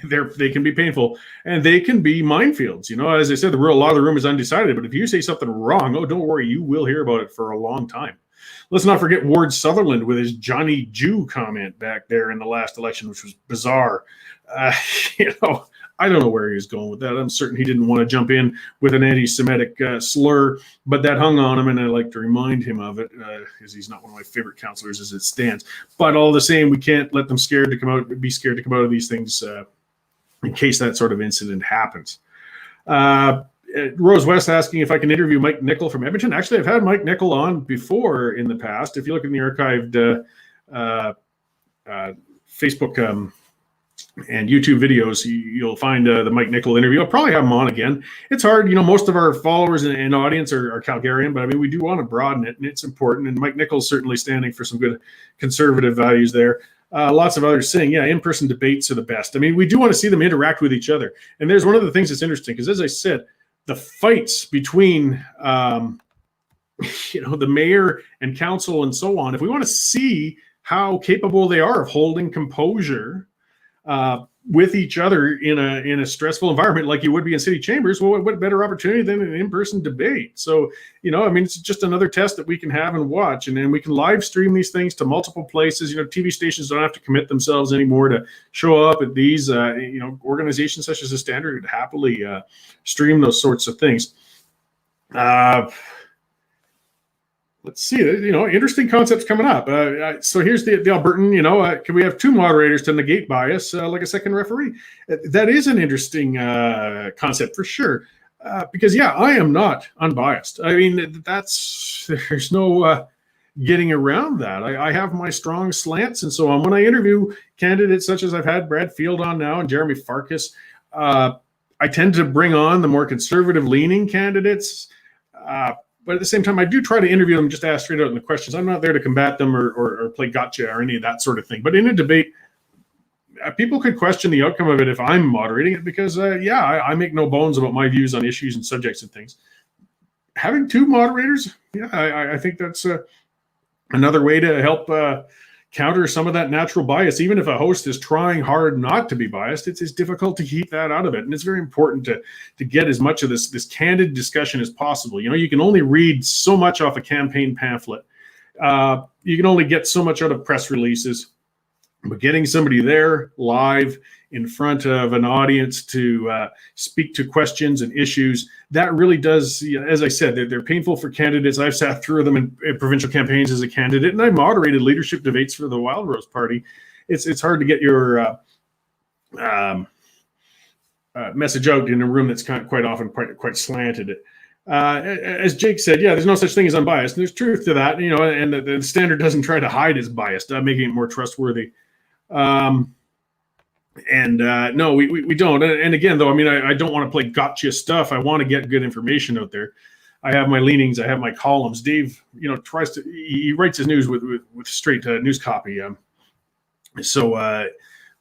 they can be painful, and they can be minefields. As I said, a lot of the room is undecided, but if you say something wrong, don't worry, you will hear about it for a long time. Let's not forget Ward Sutherland with his Johnny Jew comment back there in the last election, which was bizarre. I don't know where he was going with that. I'm certain he didn't want to jump in with an anti-Semitic slur, but that hung on him, and I like to remind him of it, because he's not one of my favorite counselors as it stands. But all the same, we can't let them be scared to come out of these things in case that sort of incident happens. Rose West asking if I can interview Mike Nickel from Edmonton. Actually, I've had Mike Nickel on before in the past. If you look in the archived Facebook and YouTube videos, you'll find the Mike Nickel interview. I'll probably have him on again. It's hard, most of our followers and audience are Calgarian, but we do want to broaden it, and it's important. And Mike Nickel's certainly standing for some good conservative values there. Lots of others saying, in-person debates are the best. We do want to see them interact with each other. And there's one of the things that's interesting, because as I said, the fights between the mayor and council and so on, if we want to see how capable they are of holding composure, with each other in a stressful environment like you would be in city chambers. Well, what better opportunity than an in-person debate? So, it's just another test that we can have and watch, and then we can live stream these things to multiple places. TV stations don't have to commit themselves anymore to show up at these. Organizations such as the Standard would happily stream those sorts of things. Let's see, interesting concepts coming up. So here's the Albertan, can we have two moderators to negate bias, like a second referee? That is an interesting concept for sure. Because, I am not unbiased. I mean, there's no getting around that. I have my strong slants and so on. When I interview candidates such as I've had Brad Field on now and Jeremy Farkas, I tend to bring on the more conservative leaning candidates. But at the same time, I do try to interview them, just ask straight out in the questions. I'm not there to combat them or play gotcha or any of that sort of thing. But in a debate, people could question the outcome of it if I'm moderating it because, I make no bones about my views on issues and subjects and things. Having two moderators, I think that's another way to help counter some of that natural bias. Even if a host is trying hard not to be biased, it's difficult to keep that out of it. And it's very important to get as much of this candid discussion as possible. You can only read so much off a campaign pamphlet. You can only get so much out of press releases. But getting somebody there live in front of an audience to speak to questions and issues, that really does, as I said, they're painful for candidates. I've sat through them in provincial campaigns as a candidate, and I moderated leadership debates for the Wildrose Party. It's hard to get your message out in a room that's quite often quite slanted. As Jake said, there's no such thing as unbiased. And there's truth to that, and the Standard doesn't try to hide its bias, making it more trustworthy. No, we don't. And again, though, I don't want to play gotcha stuff. I want to get good information out there. I have my leanings. I have my columns. Dave, he writes his news with straight news copy. So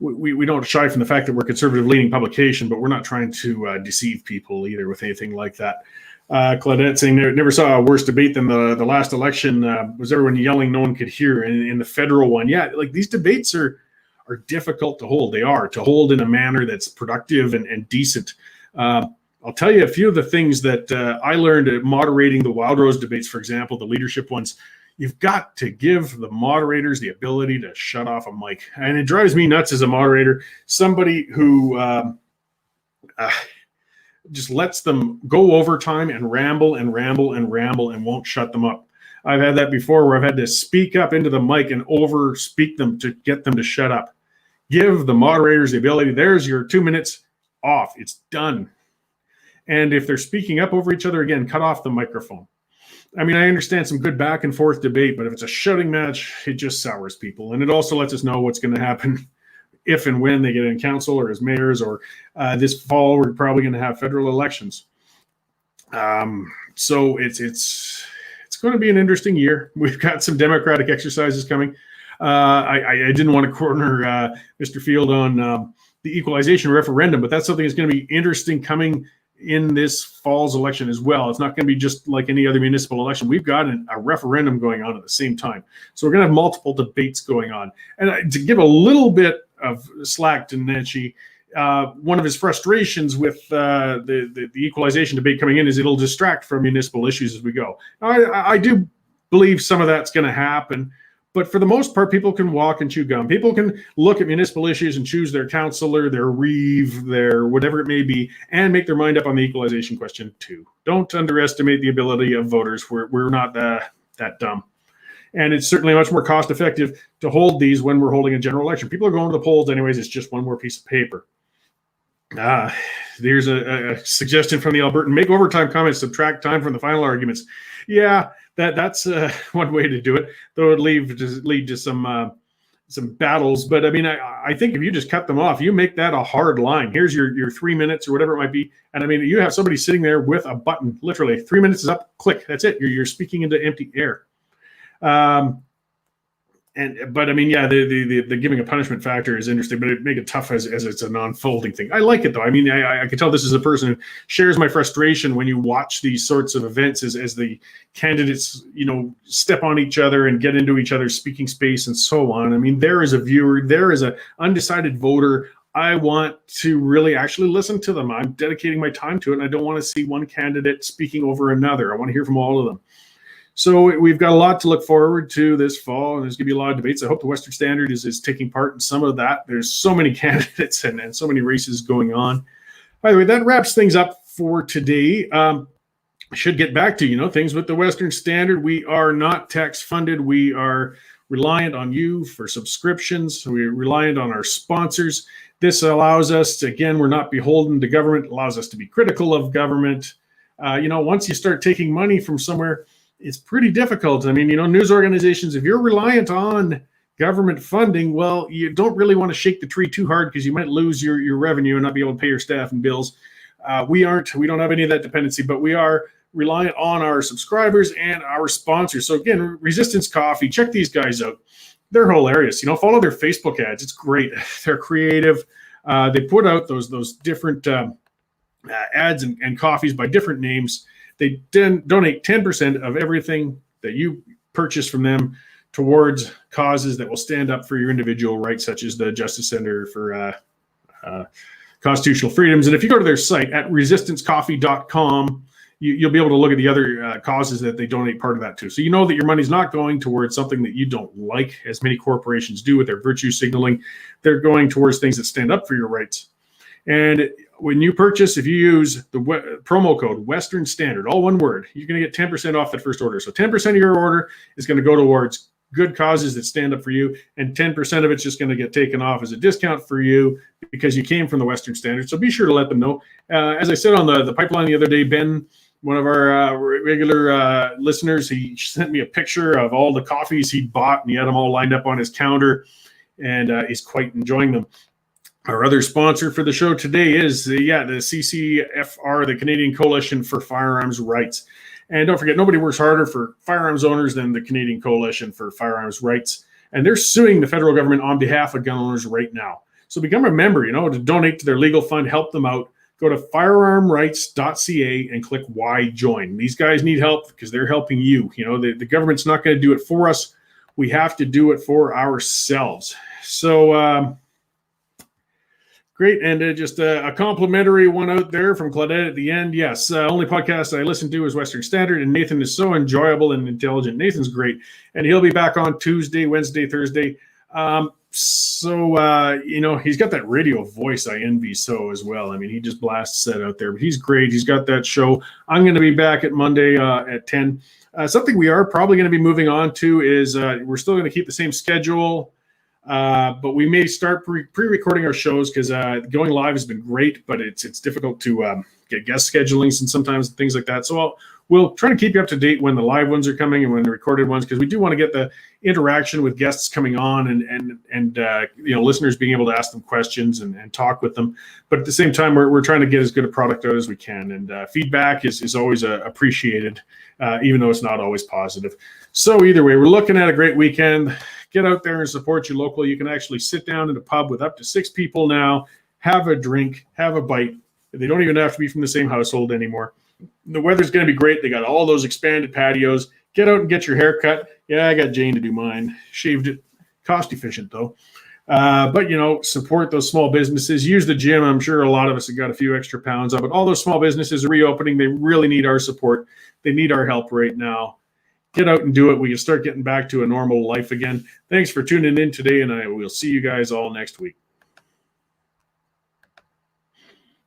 we don't shy from the fact that we're a conservative leaning publication, but we're not trying to deceive people either with anything like that. Claudette saying never saw a worse debate than the last election. Was everyone yelling no one could hear in the federal one? Like these debates are difficult to hold. They are to hold in a manner that's productive and decent. I'll tell you a few of the things that I learned at moderating the Wildrose debates, for example, the leadership ones. You've got to give the moderators the ability to shut off a mic. And it drives me nuts as a moderator, somebody who just lets them go over time and ramble and won't shut them up. I've had that before where I've had to speak up into the mic and over speak them to get them to shut up. Give the moderators the ability, there's your 2 minutes off. It's done. And if they're speaking up over each other, again, cut off the microphone. I understand some good back and forth debate, but if it's a shouting match, it just sours people. And it also lets us know what's going to happen if and when they get in council or as mayors, or this fall, we're probably going to have federal elections. So it's going to be an interesting year. We've got some democratic exercises coming. I didn't want to corner Mr. Field on the equalization referendum, but that's something that's going to be interesting coming in this fall's election as well. It's not going to be just like any other municipal election. We've got a referendum going on at the same time. So we're going to have multiple debates going on. And to give a little bit of slack to Nenshi, one of his frustrations with the equalization debate coming in is it'll distract from municipal issues as we go. I do believe some of that's going to happen. But for the most part, people can walk and chew gum. People can look at municipal issues and choose their councillor, their reeve, their whatever it may be, and make their mind up on the equalization question too. Don't underestimate the ability of voters. We're not that dumb. And it's certainly much more cost effective to hold these when we're holding a general election. People are going to the polls anyways. It's just one more piece of paper. There's a suggestion from the Albertan. Make overtime comments, subtract time from the final arguments. Yeah, that's one way to do it, though it lead to some battles. But I think if you just cut them off, you make that a hard line. Here's your 3 minutes or whatever it might be. And you have somebody sitting there with a button, literally 3 minutes is up, click, that's it. You're speaking into empty air. The giving a punishment factor is interesting, but it make it tough as it's a non-folding thing. I like it though. I can tell this is a person who shares my frustration when you watch these sorts of events as the candidates, step on each other and get into each other's speaking space and so on. There is a viewer, there is an undecided voter I want to really actually listen to them. I'm dedicating my time to it, and I don't want to see one candidate speaking over another. I want to hear from all of them. So we've got a lot to look forward to this fall, and there's going to be a lot of debates. I hope the Western Standard is taking part in some of that. There's so many candidates and so many races going on. By the way, that wraps things up for today. I should get back to, things with the Western Standard. We are not tax funded. We are reliant on you for subscriptions. We're reliant on our sponsors. This allows us to, again, we're not beholden to government. It allows us to be critical of government. Once you start taking money from somewhere, it's pretty difficult. I mean, news organizations, if you're reliant on government funding, well, you don't really want to shake the tree too hard because you might lose your revenue and not be able to pay your staff and bills. We don't have any of that dependency, but we are reliant on our subscribers and our sponsors. So again, Resistance Coffee, check these guys out. They're hilarious. Follow their Facebook ads. It's great. They're creative. They put out those different ads and coffees by different names. They donate 10% of everything that you purchase from them towards causes that will stand up for your individual rights, such as the Justice Center for Constitutional Freedoms. And if you go to their site at resistancecoffee.com, you'll be able to look at the other causes that they donate part of that to. So you know that your money's not going towards something that you don't like, as many corporations do with their virtue signaling. They're going towards things that stand up for your rights. And when you purchase, if you use the promo code Western Standard, all one word, you're going to get 10% off that first order. So 10% of your order is going to go towards good causes that stand up for you, and 10% of it's just going to get taken off as a discount for you because you came from the Western Standard. So be sure to let them know. As I said on the pipeline the other day, Ben, one of our regular listeners, he sent me a picture of all the coffees he bought, and he had them all lined up on his counter, and he's quite enjoying them. Our other sponsor for the show today is the CCFR, the Canadian Coalition for Firearms Rights. And don't forget, nobody works harder for firearms owners than the Canadian Coalition for Firearms Rights. And they're suing the federal government on behalf of gun owners right now. So become a member, to donate to their legal fund, help them out. Go to firearmrights.ca and click Why Join. These guys need help because they're helping you. The government's not going to do it for us. We have to do it for ourselves. So, great. And just a complimentary one out there from Claudette at the end. Yes, only podcast I listen to is Western Standard, and Nathan is so enjoyable and intelligent. Nathan's great. And he'll be back on Tuesday, Wednesday, Thursday. He's got that radio voice I envy so as well. I mean, he just blasts that out there. But he's great. He's got that show. I'm going to be back at Monday at 10. Something we are probably going to be moving on to is we're still going to keep the same schedule. But we may start pre-recording our shows because going live has been great, but it's difficult to get guest schedulings and sometimes things like that. So we'll try to keep you up to date when the live ones are coming and when the recorded ones, because we do want to get the interaction with guests coming on and listeners being able to ask them questions and talk with them. But at the same time, we're trying to get as good a product out as we can. And feedback is always appreciated, even though it's not always positive. So either way, we're looking at a great weekend. Get out there and support your local. You can actually sit down in a pub with up to 6 people now, have a drink, have a bite. They don't even have to be from the same household anymore. The weather's going to be great. They got all those expanded patios. Get out and get your hair cut. Yeah, I got Jane to do mine. Shaved it. Cost efficient, though. But support those small businesses. Use the gym. I'm sure a lot of us have got a few extra pounds on, but all those small businesses are reopening. They really need our support. They need our help right now. Get out and do it. We can start getting back to a normal life again. Thanks for tuning in today, and I will see you guys all next week.